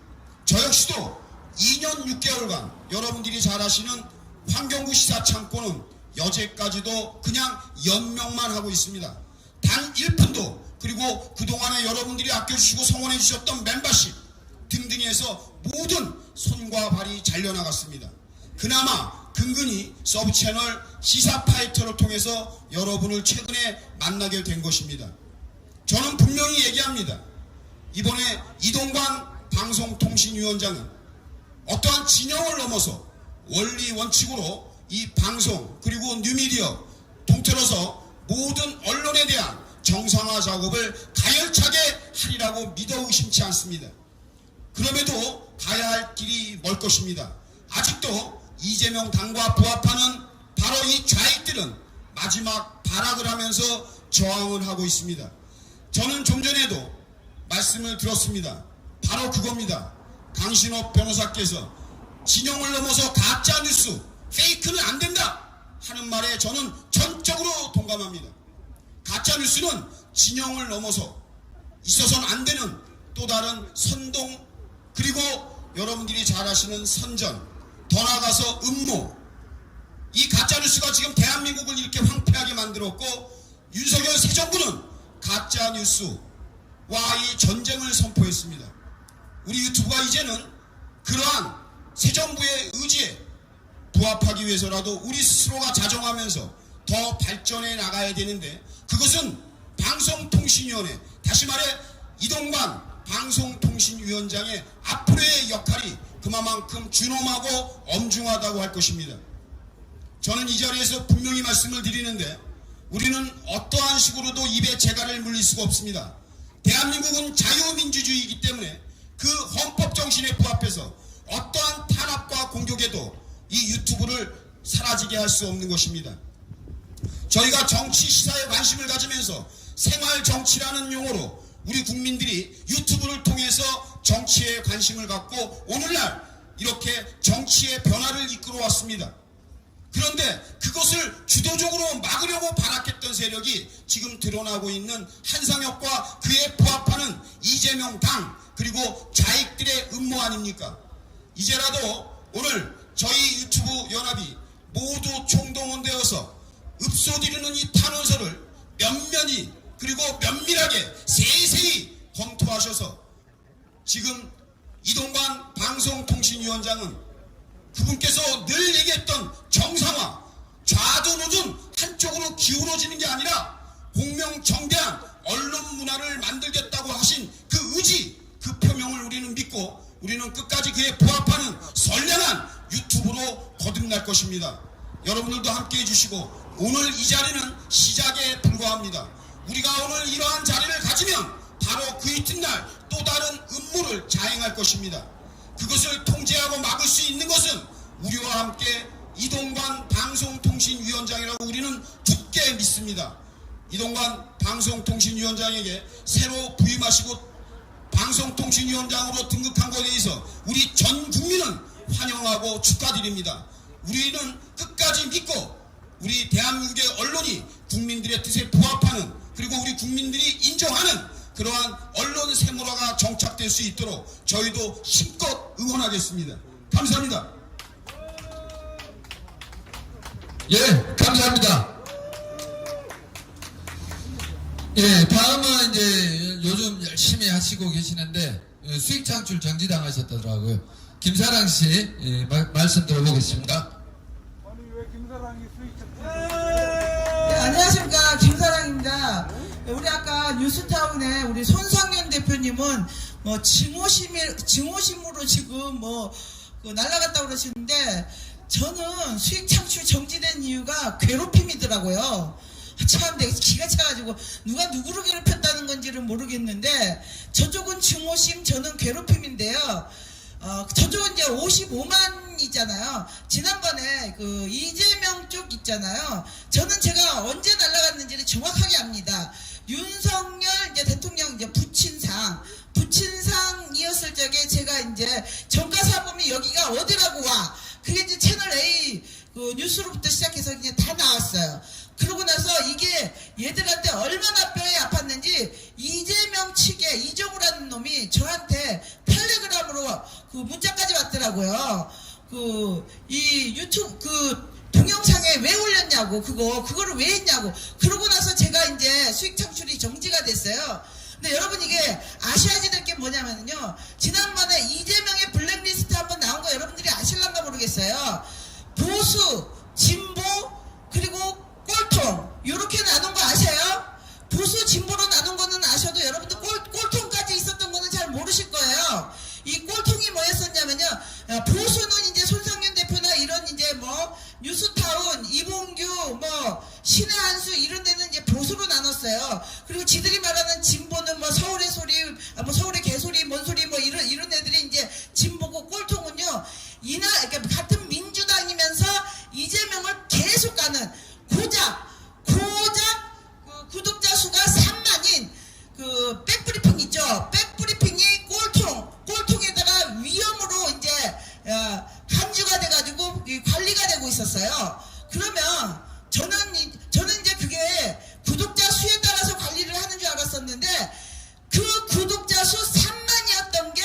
저 역시도 2년 6개월간 여러분들이 잘 아시는 환경부 시사창고는 여제까지도 그냥 연명만 하고 있습니다. 단 1푼도 그리고 그동안에 여러분들이 아껴주시고 성원해 주셨던 멤버십 등등에서 모든 손과 발이 잘려나갔습니다. 그나마 근근히 서브채널 시사파이터를 통해서 여러분을 최근에 만나게 된 것입니다. 저는 분명히 얘기합니다. 이번에 이동관 방송통신위원장은 어떠한 진영을 넘어서 원리 원칙으로 이 방송 그리고 뉴미디어 통틀어서 모든 언론에 대한 정상화 작업을 가열차게 하리라고 믿어 의심치 않습니다. 그럼에도 가야 할 길이 멀 것입니다. 아직도 이재명 당과 부합하는 바로 이 좌익들은 마지막 발악을 하면서 저항을 하고 있습니다. 저는 좀 전에도 말씀을 들었습니다. 바로 그겁니다. 강신업 변호사께서 진영을 넘어서 가짜 뉴스, 페이크는 안 된다 하는 말에 저는 전적으로 동감합니다. 가짜 뉴스는 진영을 넘어서 있어서는 안 되는 또 다른 선동 그리고 여러분들이 잘 아시는 선전, 더 나아가서 음모. 이 가짜 뉴스가 지금 대한민국을 이렇게 황폐하게 만들었고 윤석열 새 정부는 가짜 뉴스와 이 전쟁을 선포했습니다. 우리 유튜브가 이제는 그러한 새 정부의 의지에 부합하기 위해서라도 우리 스스로가 자정하면서 더 발전해 나가야 되는데 그것은 방송통신위원회, 다시 말해 이동관 방송통신위원장의 앞으로의 역할이 그만큼 준엄하고 엄중하다고 할 것입니다. 저는 이 자리에서 분명히 말씀을 드리는데 우리는 어떠한 식으로도 입에 재갈을 물릴 수가 없습니다. 대한민국은 자유민주주의이기 때문에 그 헌법 정신에 부합해서 어떠한 탄압과 공격에도 이 유튜브를 사라지게 할 수 없는 것입니다. 저희가 정치 시사에 관심을 가지면서 생활 정치라는 용어로 우리 국민들이 유튜브를 통해서 정치에 관심을 갖고 오늘날 이렇게 정치의 변화를 이끌어 왔습니다. 그런데 그것을 주도적으로 막으려고 발악했던 세력이 지금 드러나고 있는 한상혁과 그에 부합하는 이재명 당 그리고 좌익들의 음모 아닙니까? 이제라도 오늘 저희 유튜브 연합이 모두 총동원되어서 읍소지르는 이 탄원서를 면면히 그리고 면밀하게 세세히 검토하셔서 지금 이동관 방송통신위원장은 그분께서 늘 얘기했던 정상화, 좌도노든 한쪽으로 기울어지는 게 아니라 공명정대한 언론 문화를 만들겠다고 하신 그 의지, 그 표명을 우리는 믿고 우리는 끝까지 그에 부합하는 선량한 유튜브로 거듭날 것입니다. 여러분들도 함께 해주시고 오늘 이 자리는 시작에 불과합니다. 우리가 오늘 이러한 자리를 가지면 바로 그 이튿날 또 다른 음모를 자행할 것입니다. 그것을 통제하고 막을 수 있는 것은 우리와 함께 이동관 방송통신위원장이라고 우리는 굳게 믿습니다. 이동관 방송통신위원장에게 새로 부임하시고 방송통신위원장으로 등극한 것에 대해서 우리 전 국민은 환영하고 축하드립니다. 우리는 끝까지 믿고 우리 대한민국의 언론이 국민들의 뜻에 부합하는 그리고 우리 국민들이 인정하는 그러한 언론 세무라가 정착될 수 있도록 저희도 힘껏 응원하겠습니다. 감사합니다. 예, 감사합니다. 예, 다음은 이제 요즘 열심히 하시고 계시는데 수익 창출 정지당하셨더라고요. 김사랑 씨 말씀 들어보겠습니다. 아니 왜 김사랑이 수익 창출? 김사랑입니다. 우리 아까 뉴스타운에 우리 손상현 대표님은 뭐 증오심으로 지금 날아갔다고 그러시는데 저는 수익 창출 정지된 이유가 괴롭힘이더라고요. 참 내가 기가 차가지고 누가 누구를 괴롭혔다는 건지를 모르겠는데 저쪽은 증오심, 저는 괴롭힘인데요. 저쪽은 이제 55만이잖아요. 지난번에 그 이재명 쪽 있잖아요. 저는 제가 언제 날아갔는지를 정확하게 압니다. 윤석열 이제 대통령 이제 부친상이었을 적에 제가 이제 정가사범이 여기가 어디라고 와. 그게 이제 채널 A 그 뉴스로부터 시작해서 이제 다 나왔어요. 그러고 나서 이게 얘들한테 얼마나 뼈에 아팠는지 이재명 측에 이정우라는 놈이 저한테 텔레그램으로 그 문자까지 왔더라고요. 이 유튜브 동영상에 왜 올렸냐고 그거를 왜 했냐고. 그러고 나서 제가 이제 수익 창출이 정지가 됐어요. 근데 여러분 이게 아셔야지 될 게 뭐냐면요. 지난번에 이재명의 블랙리스트 한번 나온 거 여러분들이 아실란가 모르겠어요. 보수, 진보, 그리고 꼴통 요렇게 나눈 거 아세요? 보수, 진보로 나눈 거는 아셔도 여러분들 꼴통까지 있었던 거는 잘 모르실 거예요. 이 꼴통이 뭐였었냐면요. 보수는 이제 손상현 대표나 이런 이제 뉴스타운, 이봉규, 신의 한수 이런 데는 이제 보수로 나눴어요. 그리고 지들이 말하는 진보는 서울의 소리, 서울의 개소리, 뭔 소리 이런 애들이 이제 진보고 꼴통은요. 그러니까 같은 민주당이면서 이재명을 계속 가는 고작 구독자 수가 3만인 그 백브리핑 있죠. 백브리핑이 꼴통에다가 위험으로 이제 간주가 돼가지고 관리가 되고 있었어요. 그러면 저는 이제 그게 구독자 수에 따라서 관리를 하는 줄 알았었는데 그 구독자 수 3만이었던 게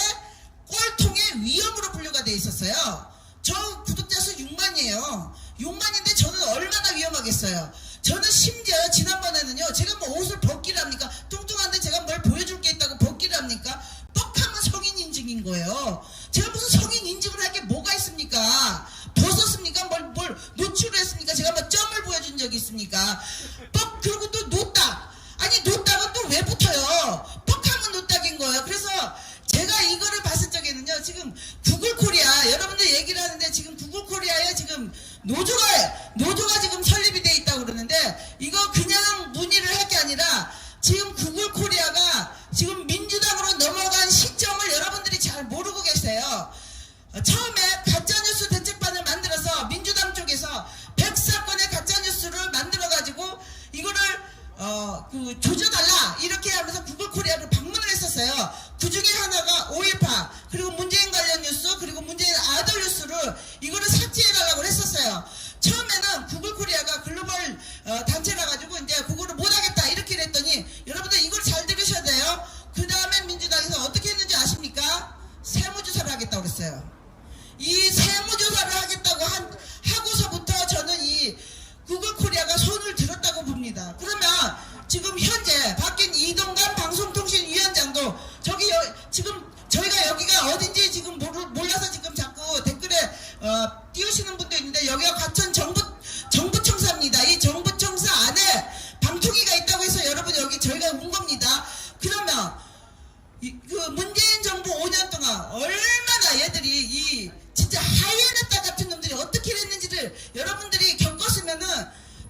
꼴통의 위험으로 분류가 돼 있었어요. 저 구독자 수 6만이에요. 6만인데 저는 얼마나 위험하겠어요. 저는 심지어 지난번에는요. 제가 옷을 벗기를 합니까? 뚱뚱한데 제가 뭘 보여줄 게 있다고 벗기를 합니까? 뻑하면 성인 인증인 거예요. 제가 무슨 성인 인증을 할 게 뭐가 있습니까? 벗었습니까? 뭘 노출을 했습니까? 제가 점을 보여준 적이 있습니까? 그리고 또 노딱. 아니 노딱은 또 왜 붙어요? 뻑하면 노딱인 거예요. 그래서 제가 이거를 봤을 적에는요. 지금 구글 코리아 여러분들 얘기를 하는데 지금 구글 코리아에 지금 노조가 지금 설립이 돼 있다고 그러는데 이거 그냥 문의를 할 게 아니라 지금 구글 코리아가 지금 민주당으로 넘어간 시점을 여러분들이 잘 모르고 계세요. 처음에 가짜뉴스 대책반을 만들어서 민주당 쪽에서 104건의 가짜뉴스를 만들어가지고 이거를 조져달라 이렇게 하면서 구글 코리아를 방문을 했었어요. 그 중에 하나가 5.18 그리고 문재인 관련 뉴스 그리고 문재인 아들 뉴스를 이거를 삭제해달라고 했었어요. 처음에는 구글 코리아가 글로벌 단체라 가지고 이제 그거를 못하겠다 이렇게 했더니 여러분들 이걸 잘 들으셔야 돼요. 그 다음에 민주당에서 어떻게 했는지 아십니까? 세무조사를 하겠다고 그랬어요. 이 세무조사를 하겠다고 하고서부터 저는 이 구글 코리아가 손을 들었다고 봅니다. 그러면 지금 현재 바뀐 이동관 방송통신위원장도 지금 저희가 여기가 어딘지 지금 몰라서 지금 자꾸 댓글에 띄우시는 분도 있는데 여기가 과천 정부청사입니다. 이 정부청사 안에 방통위가 있다고 해서 여러분 여기 저희가 온 겁니다. 그러면 그 문재인 정부 5년 동안 얼마나 얘들이 진짜 하이에나 같은 놈들이 어떻게 했는지를 여러분들이 겪었으면은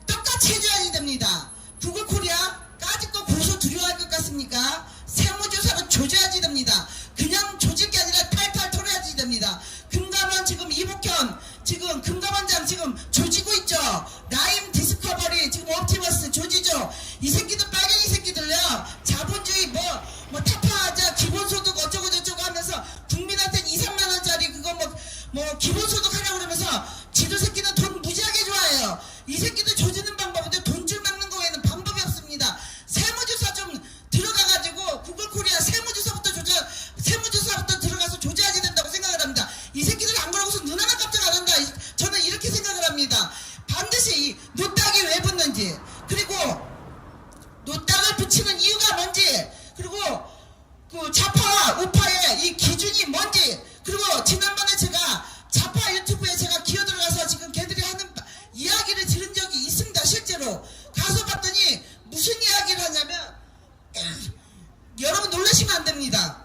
똑같이 해줘야 됩니다. 구글 코리아 까짓 거 고소 두려워할 것 같습니까? 세무조사로 조져야지 됩니다. 그냥 조질 게 아니라 탈탈 털어야지 됩니다. 금감원 지금 이복현 지금 금감원장 지금 조지고 있죠. 라임 디스커버리 지금 옵티머스 조지죠. 이 새끼들 빨갱이 새끼들요. 자본주의 뭐 타파하자 기본소득 어쩌고 저쩌고 하면서 국민한테 2-3만 원짜리 그거 뭐 기본소득 하려고 그러면서 지들 새끼는 돈 무지하게 좋아해요. 이 새끼들 조지는 방법인데 돈줄 막는 거 외에는 방법이 없습니다. 세무조사 좀 들어가가지고 구글 코리아 세무조사부터 들어가서 조져야지 된다고 생각을 합니다. 이 새끼들 안 그러고서 눈 하나 깜짝 안 한다. 저는 이렇게 생각을 합니다. 반드시 이 노딱이 왜 붙는지 그리고 노딱을 붙이는 이유가 뭔지 그리고 그 좌파와 우파의 이 기준이 뭔지 그리고 지난번에 제가 좌파 유튜브에 제가 기어들어가서 지금 걔들이 하는 이야기를 들은 적이 있습니다. 실제로 가서 봤더니 깨지면 안 됩니다.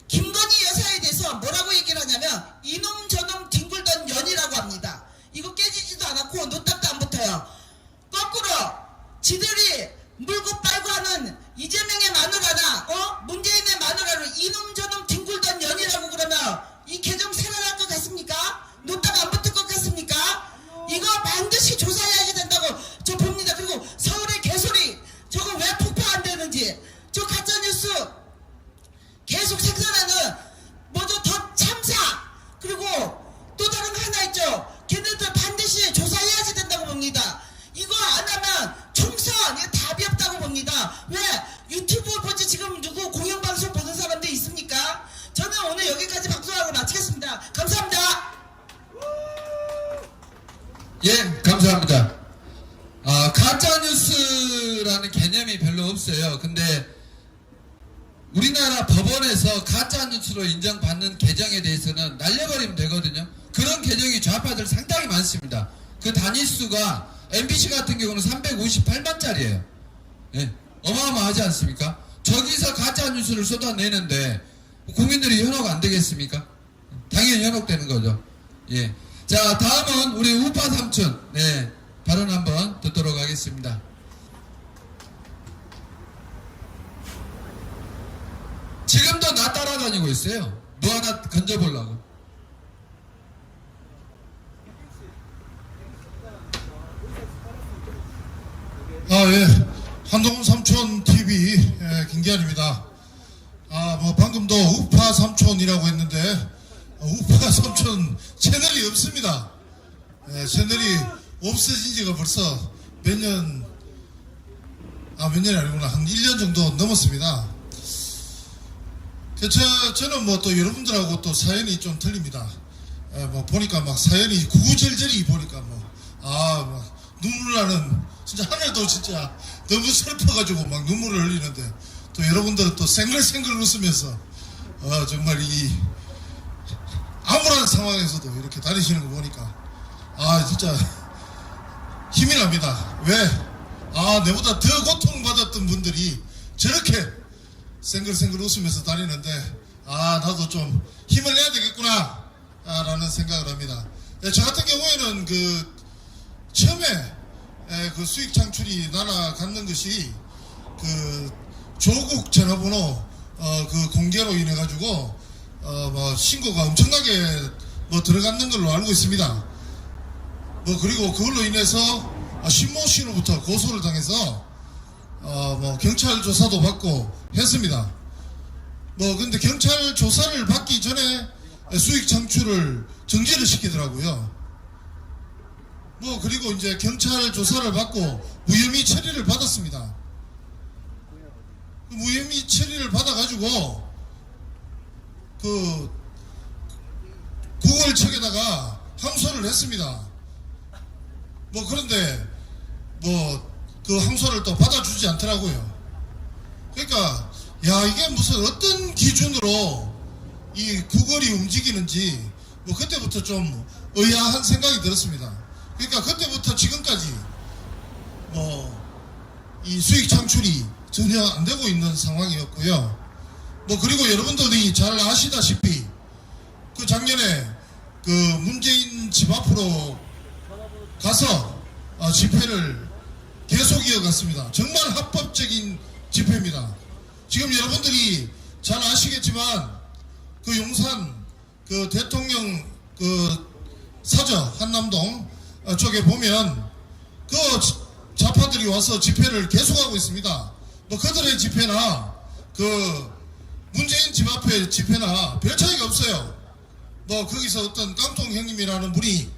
김건희 여사에 대해서 뭐라고 얘기를 하냐면 이놈 저놈 뒹굴던 년이라고 합니다. 이거 깨지지도 않았고 노딱도 안 붙어요. 거꾸로 지들이 물고 빨고 하는 이재명의 마누라나 문재인의 마누라를 이놈 저놈 뒹굴던 년이라고 그러면 이 개정 살아날 것 같습니까? 노딱 안 붙을 것 같습니까? 이거 반드시 조사해야 된다고 저 봅니다. 그리고 서울의 개소리 저거 왜 폭파 안 되는지 저 가짜뉴스 계속 생산하는 뭐죠 더 참사 그리고 또 다른 거 하나 있죠. 걔네들 반드시 조사해야지 된다고 봅니다. 이거 안 하면 총선 이거 답이 없다고 봅니다. 왜 유튜브 보지 지금 누구 공영방송 보는 사람들 있습니까? 저는 오늘 여기까지 방송하고 마치겠습니다. 감사합니다. 예, 감사합니다. 가짜뉴스라는 개념이 별로 없어요. 근데 우리나라 법원에서 가짜뉴스로 인정받는 계정에 대해서는 날려버리면 되거든요. 그런 계정이 좌파들 상당히 많습니다. 그 단위수가 MBC 같은 경우는 358만짜리예요. 예, 어마어마하지 않습니까? 저기서 가짜뉴스를 쏟아내는데 국민들이 현혹 안 되겠습니까? 당연히 현혹되는 거죠. 예. 자, 다음은 우리 우파 삼촌, 네, 발언 한번 듣도록 하겠습니다. 지금도 나 따라다니고 있어요. 뭐 하나 건져보려고. 예. 한동훈 삼촌 TV 김기환입니다. 뭐 방금도 우파 삼촌이라고 했는데 우파 삼촌 채널이 없습니다. 채널이 없어진 지가 벌써 몇 년이 아니구나. 한 1년 정도 넘었습니다. 저는 뭐 또 여러분들하고 또 사연이 좀 틀립니다. 뭐 보니까 막 사연이 구구절절히 보니까 막 눈물 나는 진짜 하늘도 진짜 너무 슬퍼가지고 막 눈물을 흘리는데 또 여러분들은 또 생글생글 웃으면서 정말 이 암울한 상황에서도 이렇게 다니시는 거 보니까 진짜 힘이 납니다. 왜? 내보다 더 고통받았던 분들이 저렇게 생글생글 웃으면서 다니는데 나도 좀 힘을 내야 되겠구나 라는 생각을 합니다. 저 같은 경우에는 그 처음에 그 수익 창출이 날아갔는 것이 그 조국 전화번호 그 공개로 인해 가지고 뭐 신고가 엄청나게 뭐 들어갔는 걸로 알고 있습니다. 뭐 그리고 그걸로 인해서 신모 씨로부터 고소를 당해서 뭐 경찰 조사도 받고 했습니다. 뭐 근데 경찰 조사를 받기 전에 수익 창출을 정지를 시키더라고요. 뭐 그리고 이제 경찰 조사를 받고 무혐의 처리를 받았습니다. 무혐의 처리를 받아가지고 그 구글 측에다가 항소를 했습니다. 뭐 그런데 뭐 그 항소를 또 받아주지 않더라고요. 그러니까 이게 무슨 어떤 기준으로 이 구글이 움직이는지 뭐 그때부터 좀 의아한 생각이 들었습니다. 그러니까 그때부터 지금까지 뭐 이 수익 창출이 전혀 안 되고 있는 상황이었고요. 뭐 그리고 여러분들이 잘 아시다시피 그 작년에 그 문재인 집 앞으로 가서 집회를 계속 이어갔습니다. 정말 합법적인 집회입니다. 지금 여러분들이 잘 아시겠지만 그 용산 그 대통령 그 사저 한남동 쪽에 보면 그 좌파들이 와서 집회를 계속하고 있습니다. 뭐 그들의 집회나 그 문재인 집 앞의 집회나 별 차이가 없어요. 뭐 거기서 어떤 깡통 형님이라는 분이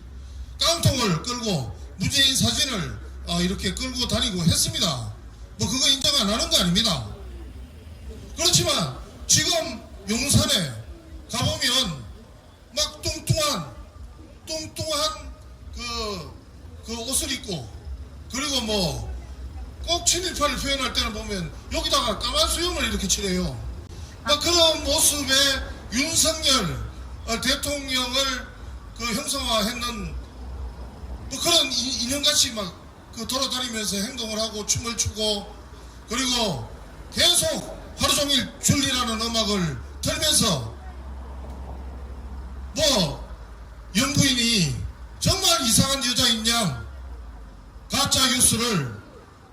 깡통을 끌고 문재인 사진을 이렇게 끌고 다니고 했습니다. 뭐 그거 인정 안 하는 거 아닙니다. 그렇지만 지금 용산에 가보면 막 뚱뚱한 그 옷을 입고 그리고 뭐 꼭 친일파를 표현할 때는 보면 여기다가 까만 수염을 이렇게 칠해요. 막 그런 모습에 윤석열 대통령을 그 형상화했는 뭐 그런 인형같이 막 그 돌아다니면서 행동을 하고 춤을 추고 그리고 계속 하루 종일 줄리라는 음악을 틀면서 뭐 영부인이 정말 이상한 여자인 양 가짜 뉴스를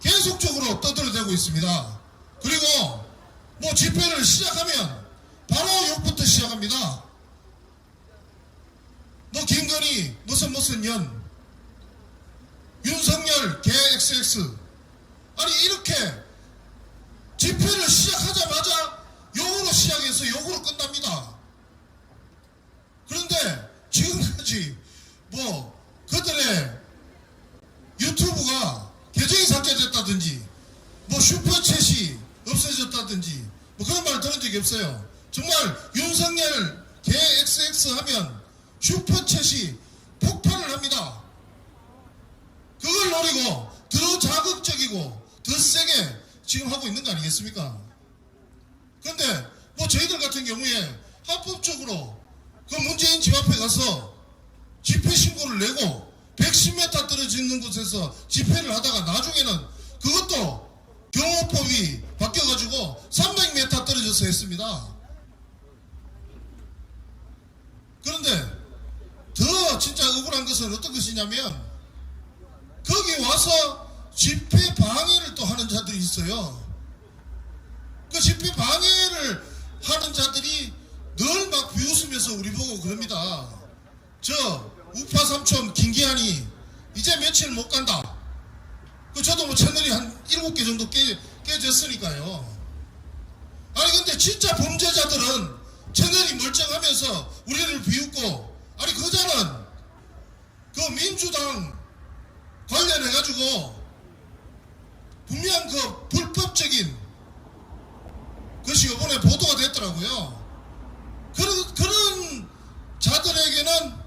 계속적으로 떠들어대고 있습니다. 그리고 뭐 집회를 시작하면 바로 욕부터 시작합니다. 뭐 김건희 무슨 년 윤석열 개 XX 아니 이렇게 집회를 시작하자마자 욕으로 시작해서 욕으로 끝납니다. 그런데 지금까지 뭐 그들의 유튜브가 계정이 삭제됐다든지 뭐 슈퍼챗이 없어졌다든지 뭐 그런 말 들은 적이 없어요. 정말 윤석열 개 XX 하면 슈퍼챗이 폭발을 합니다. 그걸 노리고 더 자극적이고 더 세게 지금 하고 있는 거 아니겠습니까? 그런데 뭐 저희들 같은 경우에 합법적으로 그 문재인 집 앞에 가서 집회 신고를 내고 110m 떨어져 있는 곳에서 집회를 하다가 나중에는 그것도 경호법이 바뀌어가지고 300m 떨어져서 했습니다. 그런데 더 진짜 억울한 것은 어떤 것이냐면 거기 와서 집회 방해를 또 하는 자들이 있어요. 그 집회 방해를 하는 자들이 늘 막 비웃으면서 우리 보고 그럽니다. 저 우파 삼촌 김기한이 이제 며칠 못 간다. 그 저도 뭐 채널이 한 7개 정도 깨졌으니까요. 아니 근데 진짜 범죄자들은 채널이 멀쩡하면서 우리를 비웃고 아니 그자는 그 민주당 관련해가지고 분명 그 불법적인 것이 이번에 보도가 됐더라고요. 그런 자들에게는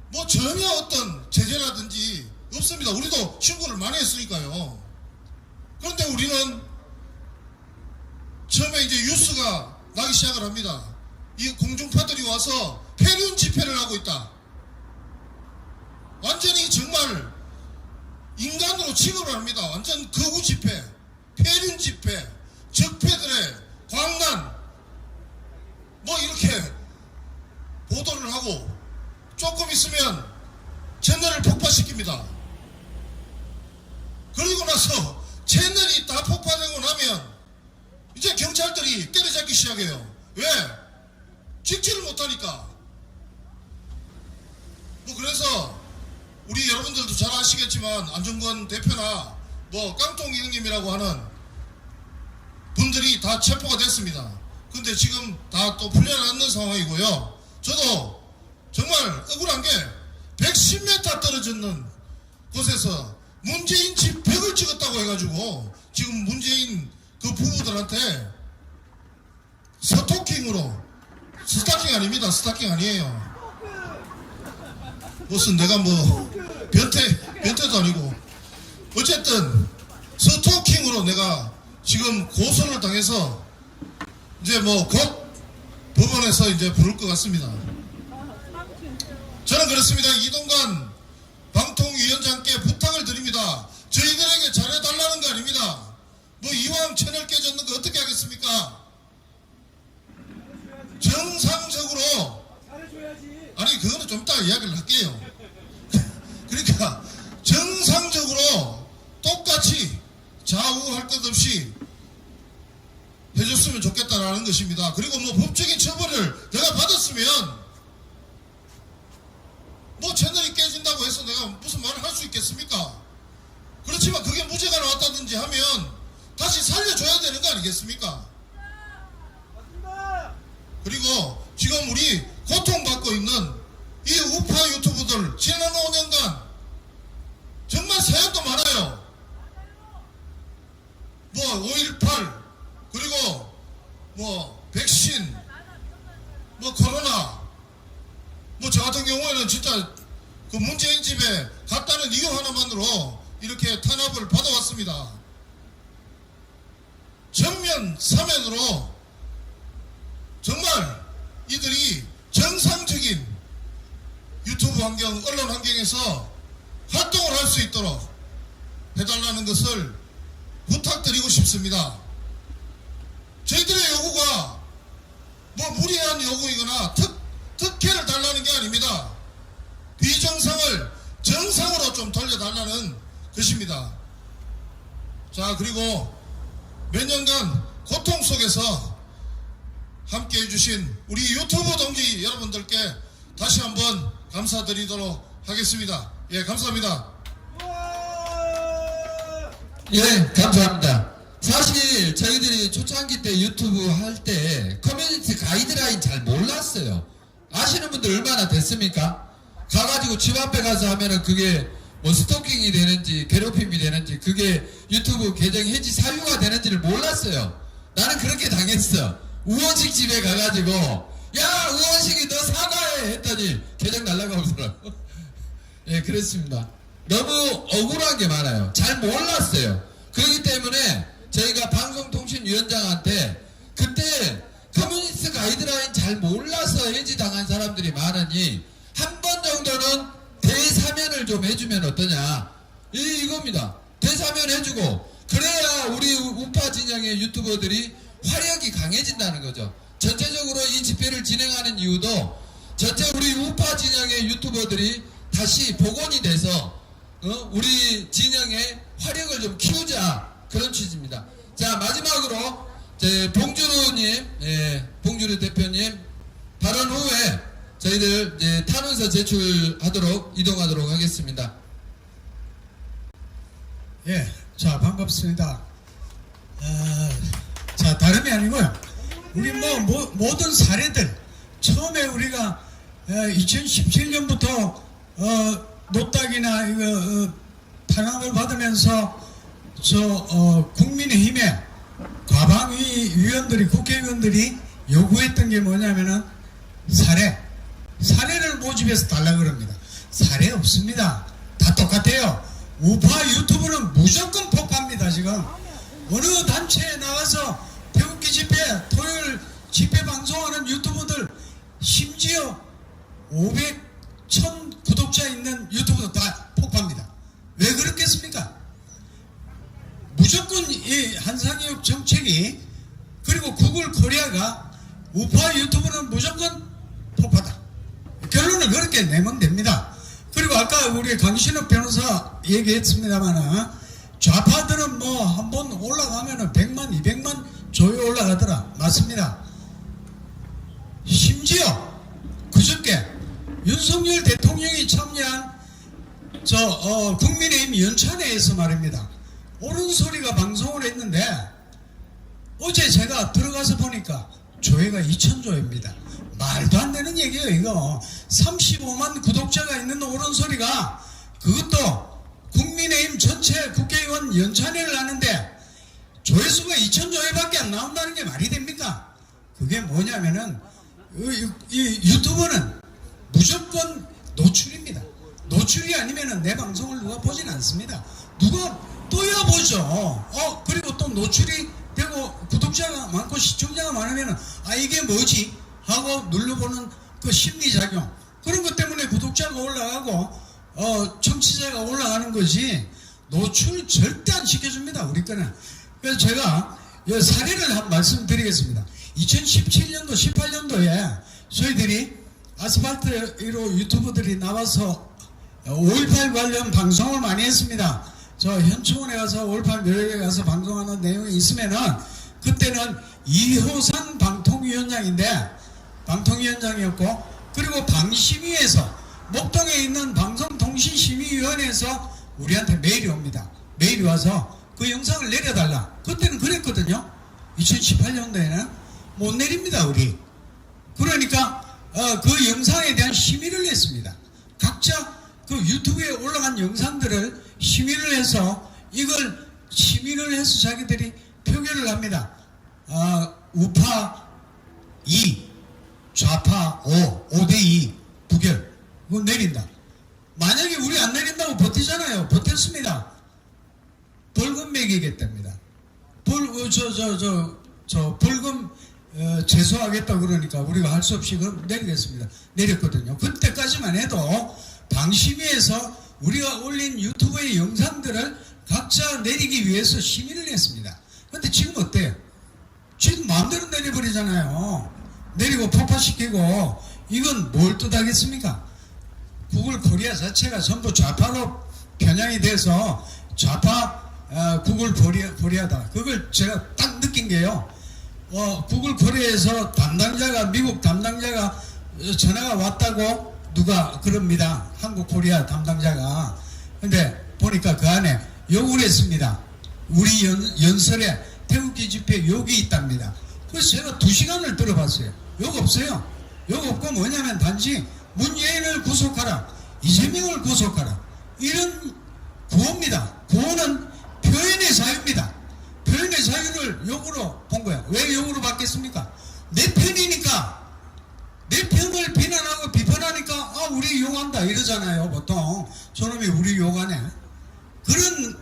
뭐 전혀 어떤 제재라든지 없습니다. 우리도 신고를 많이 했으니까요. 그런데 우리는 처음에 이제 뉴스가 나기 시작을 합니다. 이 공중파들이 와서 폐륜 집회를 하고 있다. 완전히 정말 인간으로 취급을 합니다. 완전 거구 집회, 폐륜 집회, 적폐들의 광란 뭐 이렇게 보도를 하고 조금 있으면 채널을 폭파시킵니다. 그리고 나서 채널이 다 폭파되고 나면 이제 경찰들이 때려잡기 시작해요. 왜? 찍지를 못하니까. 뭐 그래서 우리 여러분들도 잘 아시겠지만 안정권 대표나 뭐 깡통 형님이라고 하는 분들이 다 체포가 됐습니다. 근데 지금 다 또 풀려나는 상황이고요. 저도 정말 억울한 게 110m 떨어졌는 곳에서 문재인 집 벽을 찍었다고 해가지고 지금 문재인 그 부부들한테 스토킹으로, 스타킹 아닙니다. 스타킹 아니에요. 무슨 내가 뭐 변태도 아니고 어쨌든 스토킹으로 내가 지금 고소를 당해서 이제 뭐 곧 법원에서 이제 부를 것 같습니다. 저는 그렇습니다. 이동관 방통위원장께 부탁을 드립니다. 저희들에게 잘해달라는 거 아닙니다. 뭐 이왕 채널 깨졌는 거 어떻게 하겠습니까? 정상적으로 아니 그거는 좀 이따 이야기를 할게요. 그러니까 정상적으로 똑같이 좌우할 것 없이 해줬으면 좋겠다라는 것입니다. 그리고 뭐 법적인 처벌을 내가 받았으면 뭐 채널이 깨진다고 해서 내가 무슨 말을 할 수 있겠습니까? 그렇지만 그게 무죄가 나왔다든지 하면 다시 살려줘야 되는 거 아니겠습니까? 그리고 지금 우리 고통받고 있는 이 우파 유튜브들 지난 5년간 정말 사연도 많아요. 뭐 5.18 그리고 뭐 백신 뭐 코로나 뭐 저 같은 경우에는 진짜 그 문재인 집에 갔다는 이유 하나만으로 이렇게 탄압을 받아왔습니다. 전면 사면으로 정말 이들이 정상적인 유튜브 환경, 언론 환경에서 활동을 할 수 있도록 해달라는 것을 부탁드리고 싶습니다. 저희들의 요구가 뭐 무리한 요구이거나 특혜를 달라는 게 아닙니다. 비정상을 정상으로 좀 돌려달라는 것입니다. 자, 그리고 몇 년간 고통 속에서 함께 해주신 우리 유튜브 동지 여러분들께 다시 한번 감사드리도록 하겠습니다. 예, 감사합니다. 예, 감사합니다. 사실 저희들이 초창기 때 유튜브 할 때 커뮤니티 가이드라인 잘 몰랐어요. 아시는 분들 얼마나 됐습니까? 가가지고 집 앞에 가서 하면은 그게 뭐 스토킹이 되는지 괴롭힘이 되는지 그게 유튜브 계정 해지 사유가 되는지를 몰랐어요. 나는 그렇게 당했어. 우원식 집에 가가지고 야 우원식이 너 사과해 했더니 계정 날라가 오더라고. 예, 그렇습니다. 너무 억울한 게 많아요. 잘 몰랐어요. 그렇기 때문에 저희가 방송통신위원장한테 그때 커뮤니티 가이드라인 잘 몰라서 해지당한 사람들이 많으니 한 번 정도는 대사면을 좀 해주면 어떠냐 이겁니다. 대사면 해주고 그래야 우리 우파 진영의 유튜버들이 화력이 강해진다는 거죠. 전체적으로 이 집회를 진행하는 이유도 전체 우리 우파 진영의 유튜버들이 다시 복원이 돼서 우리 진영의 화력을 좀 키우자 그런 취지입니다. 자, 마지막으로 봉주루님, 봉주루 대표님 발언 후에 저희들 이제 탄원서 제출하도록 이동하도록 하겠습니다. 예, 자, 반갑습니다. 자, 다름이 아니고요. 우리 모든 사례들, 처음에 우리가 2017년부터 노딱이나 이거 탄압을 받으면서 국민의힘의 과방위 위원들이, 국회의원들이 요구했던 게 뭐냐면은 사례를 모집해서 달라고 그럽니다. 사례 없습니다. 다 똑같아요. 우파 유튜브는 무조건 폭파합니다. 지금 어느 단체에 나가서 태극기 집회, 토요일 집회 방송하는 유튜브들 심지어 500, 1000 구독자 있는 유튜브도 다 폭파합니다. 왜 그렇겠습니까? 무조건 이 한상혁 정책이 그리고 구글 코리아가 우파 유튜브는 무조건 폭파다. 결론을 그렇게 내면 됩니다. 그리고 아까 우리 강신욱 변호사 얘기했습니다만 좌파들은 뭐 한번 올라가면은 100만, 200만 조회 올라가더라. 맞습니다. 심지어 그저께 윤석열 대통령이 참여한 국민의힘 연찬회에서 말입니다. 옳은 소리가 방송을 했는데 어제 제가 들어가서 보니까 조회가 2000조회입니다. 말도 안 되는 얘기예요. 이거 35만 구독자가 있는 옳은 소리가 그것도 국민의힘 전체 국회의원 연찬회를 하는데 조회수가 2000조회밖에 안 나온다는 게 말이 됩니까? 그게 뭐냐면은 이 유튜버는 무조건 노출입니다. 노출이 아니면은 내 방송을 누가 보진 않습니다. 누가 또야 보죠. 그리고 또 노출이 되고 구독자가 많고 시청자가 많으면은 이게 뭐지? 하고 눌러보는 그 심리작용. 그런 것 때문에 구독자가 올라가고 청취자가 올라가는 거지 노출 절대 안 시켜줍니다. 우리 거는. 그래서 제가 사례를 한 말씀드리겠습니다. 2017년도 18년도에 저희들이 아스팔트 1호 유튜버들이 나와서 5.18 관련 방송을 많이 했습니다. 저 현충원에 가서 5.18 묘역에 가서 방송하는 내용이 있으면은 그때는 이호산 방통위원장이었고 그리고 방심위에서 목동에 있는 방송통신심의위원회에서 우리한테 메일이 옵니다. 메일이 와서 그 영상을 내려달라. 그때는 그랬거든요. 2018년도에는 못 내립니다. 우리. 그러니까 그 영상에 대한 심의를 했습니다. 각자 그 유튜브에 올라간 영상들을 심의를 해서 이걸 심의를 해서 자기들이 표결을 합니다. 우파 2, 좌파 5, 5대2 부결. 그거 내린다. 만약에 우리 안 내린다고 버티잖아요. 버텼습니다. 벌금 매기겠답니다. 벌금 제소하겠다 그러니까 우리가 할 수 없이 그럼 내리겠습니다. 내렸거든요. 그때까지만 해도 방심위에서 우리가 올린 유튜브의 영상들을 각자 내리기 위해서 심의를 했습니다. 근데 지금 어때요? 지금 마음대로 내려버리잖아요. 내리고 폭파시키고 이건 뭘 뜻하겠습니까? 구글 코리아 자체가 전부 좌파로 편향이 돼서 좌파 구글 코리아다. 그걸 제가 딱 느낀 게요. 구글 코리아에서 미국 담당자가 전화가 왔다고 누가 그럽니다. 한국 코리아 담당자가. 근데 보니까 그 안에 욕을 했습니다. 우리 연설에 태극기 집회 욕이 있답니다. 그래서 제가 2시간을 들어봤어요. 욕 없어요. 욕 없고 뭐냐면 단지 문재인을 구속하라, 이재명을 구속하라, 이런 구호입니다. 구호는 표현의 자유입니다. 표현의 자유를 욕으로 본 거야. 왜 욕으로 받겠습니까? 내 편이니까, 내 편을 비난하고 비판하니까 우리 욕한다 이러잖아요. 보통 저놈이 우리 욕하네, 그런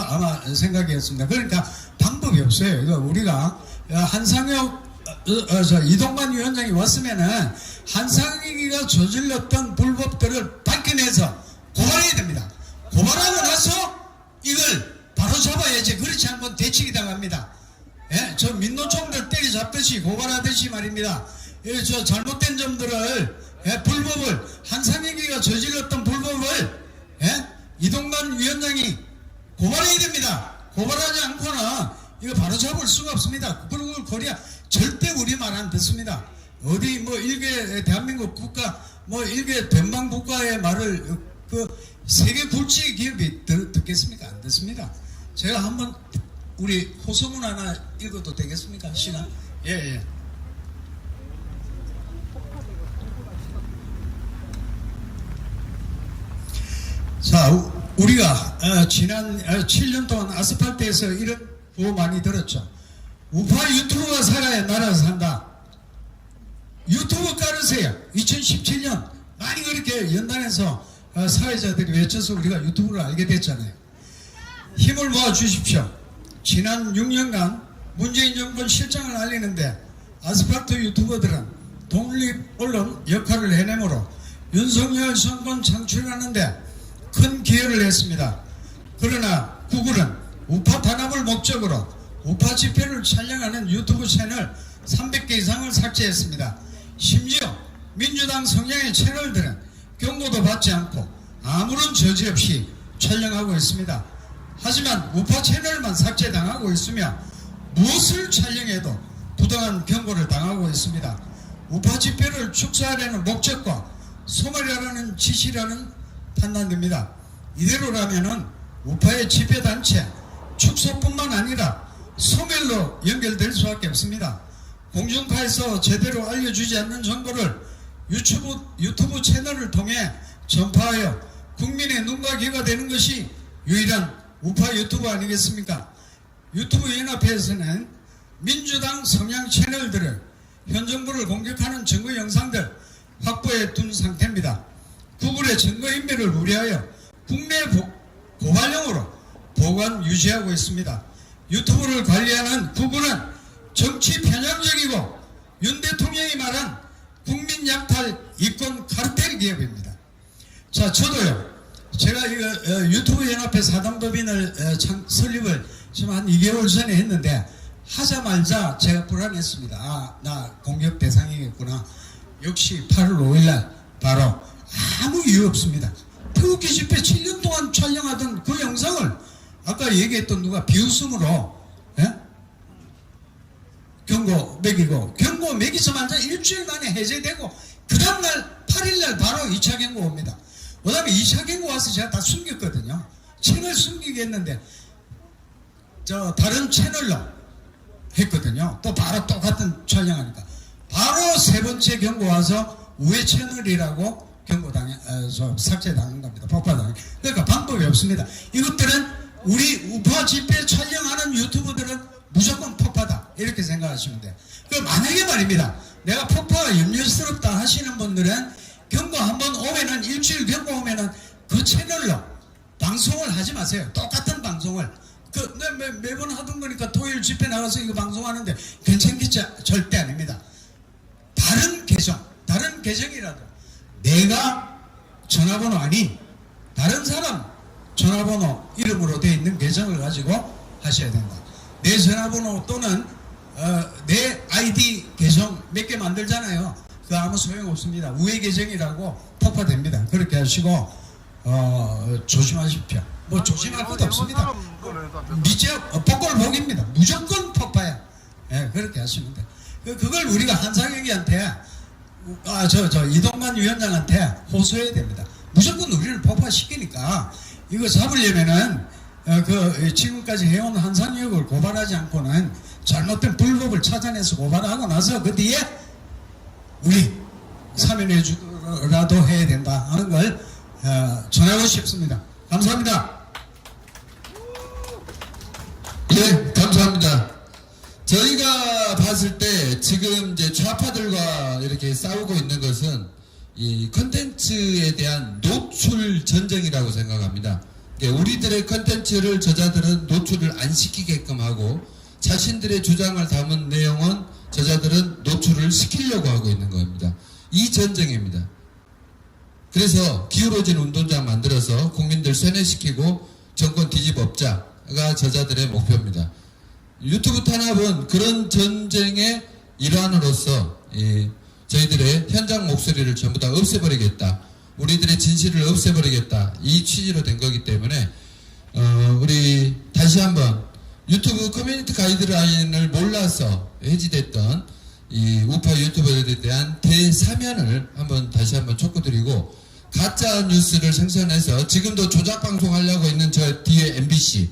아마 생각이었습니다. 그러니까 방법이 없어요. 이거 우리가 한상혁 이동관 위원장이 왔으면은 한상혁이가 저질렀던 불법들을 밝혀내서 고발해야 됩니다. 고발하고 나서 이걸 바로 잡아야지. 그렇지 않으면 대치기 당합니다. 예? 저 민노총들 때리잡듯이 고발하듯이 말입니다. 저 잘못된 점들을, 불법을, 한상혁이가 저질렀던 불법을, 이동관 위원장이 고발해야 됩니다. 고발하지 않고는 이거 바로 잡을 수가 없습니다. 그리고 코리아 절대 우리 말 안 듣습니다. 어디 일개 대한민국 국가, 일개 변방 국가의 말을 세계 굴지 기업이 듣겠습니까? 안 듣습니다. 제가 한번 우리 호소문 하나 읽어도 되겠습니까? 시간? 예. 자, 우리가 지난 7년 동안 아스팔트에서 이런 구호 많이 들었죠. 우파 유튜브가 살아야 나라가 산다. 유튜브 깔으세요. 2017년 많이 그렇게 연단해서 사회자들이 외쳐서 우리가 유튜브를 알게 됐잖아요. 힘을 모아 주십시오. 지난 6년간 문재인 정권 실정을 알리는데 아스팔트 유튜버들은 독립 언론 역할을 해내므로 윤석열 정권 창출하는데 큰 기여를 했습니다. 그러나 구글은 우파 탄압을 목적으로 우파 집회를 촬영하는 유튜브 채널 300개 이상을 삭제했습니다. 심지어 민주당 성향의 채널들은 경고도 받지 않고 아무런 저지 없이 촬영하고 있습니다. 하지만 우파 채널만 삭제당하고 있으며 무엇을 촬영해도 부당한 경고를 당하고 있습니다. 우파 집회를 축소하려는 목적과 소멸하려는 지시라는 판단됩니다. 이대로라면은 우파의 집회단체 축소뿐만 아니라 소멸로 연결될 수밖에 없습니다. 공중파에서 제대로 알려주지 않는 정보를 유튜브 채널을 통해 전파하여 국민의 눈과 귀가 되는 것이 유일한 우파 유튜브 아니겠습니까? 유튜브 연합회에서는 민주당 성향 채널들을 현 정부를 공격하는 증거 영상들 확보해 둔 상태입니다. 구글의 증거인멸을 우려하여 국내 고발용으로 보관 유지하고 있습니다. 유튜브를 관리하는 구글은 정치 편향적이고 윤 대통령이 말한 국민 약탈 이권 카르텔 기업입니다. 자, 저도요. 제가 이거 유튜브 연합회 사당법인을 설립을 지금 한 2개월 전에 했는데 하자마자 제가 불안했습니다. 나 공격 대상이겠구나. 역시 8월 5일날 바로 아무 이유 없습니다. 태극기 집회 7년 동안 촬영하던 그 영상을 아까 얘기했던 누가 비웃음으로 경고 매기고, 경고 매기자마자 일주일 만에 해제되고 그 다음날 8일날 바로 2차 경고 옵니다. 그 다음에 2차 경고 와서 제가 다 숨겼거든요. 채널 숨기겠는데 다른 채널로 했거든요. 또 바로 똑같은 촬영하니까 바로 세 번째 경고 와서 우회 채널이라고 삭제당한 겁니다. 폭파당한. 그러니까 방법이 없습니다. 이것들은 우리 우파 집회 촬영하는 유튜버들은 무조건 폭파다 이렇게 생각하시면 돼요. 만약에 말입니다. 내가 폭파가 염려스럽다 하시는 분들은 경고 한번 오면은 일주일 경고 오면은 그 채널로 방송을 하지 마세요. 똑같은 방송을 매번 하던 거니까 토요일 집회 나가서 이거 방송하는데 괜찮겠지? 절대 아닙니다. 다른 계정이라도 내가 전화번호 아닌 다른 사람 전화번호 이름으로 되어 있는 계정을 가지고 하셔야 된다. 내 전화번호 또는 내 아이디 계정 몇 개 만들잖아요. 그 아무 소용 없습니다. 우회 계정이라고 폭파됩니다. 그렇게 하시고 조심하십시오. 뭐 조심할 것도 없습니다. 복골복입니다. 무조건 폭파야. 예, 그렇게 하시면 돼. 그걸 우리가 한상혁이한테 이동관 위원장한테 호소해야 됩니다. 무조건 우리를 폭파시키니까 이거 잡으려면은 지금까지 해온 한상혁을 고발하지 않고는 잘못된 불법을 찾아내서 고발하고 나서 그 뒤에 우리 사면해 주라도 해야 된다 하는 걸 전하고 싶습니다. 감사합니다. 네, 감사합니다. 저희가 봤을 때 지금 이제 좌파들과 이렇게 싸우고 있는 것은 이 컨텐츠에 대한 노출 전쟁이라고 생각합니다. 우리들의 컨텐츠를 저자들은 노출을 안 시키게끔 하고 자신들의 주장을 담은 내용은 저자들은 노출을 시키려고 하고 있는 겁니다. 이 전쟁입니다. 그래서 기울어진 운동장 만들어서 국민들 쇠뇌시키고 정권 뒤집업자가 저자들의 목표입니다. 유튜브 탄압은 그런 전쟁의 일환으로서 저희들의 현장 목소리를 전부 다 없애버리겠다. 우리들의 진실을 없애버리겠다. 이 취지로 된 거기 때문에 우리 다시 한번 유튜브 커뮤니티 가이드라인을 몰라서 해지됐던 이 우파 유튜버들에 대한 대사면을 다시 한번 촉구드리고 가짜 뉴스를 생산해서 지금도 조작 방송하려고 있는 저 뒤에 MBC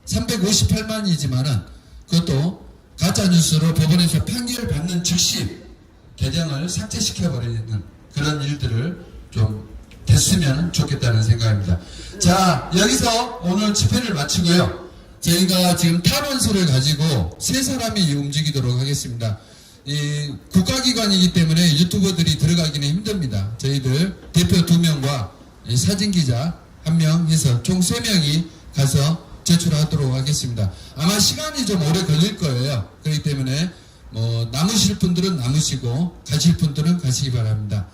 358만이지만은 그것도 가짜 뉴스로 법원에서 판결을 받는 즉시 계정을 삭제시켜버리는 그런 일들을 좀 됐으면 좋겠다는 생각입니다. 자, 여기서 오늘 집회를 마치고요. 저희가 지금 탈원수를 가지고 세 사람이 움직이도록 하겠습니다. 이 국가기관이기 때문에 유튜버들이 들어가기는 힘듭니다. 저희들 대표 2명과 사진기자 1명 해서 총 3명이 가서 제출하도록 하겠습니다. 아마 시간이 좀 오래 걸릴 거예요. 그렇기 때문에 남으실 분들은 남으시고 가실 분들은 가시기 바랍니다.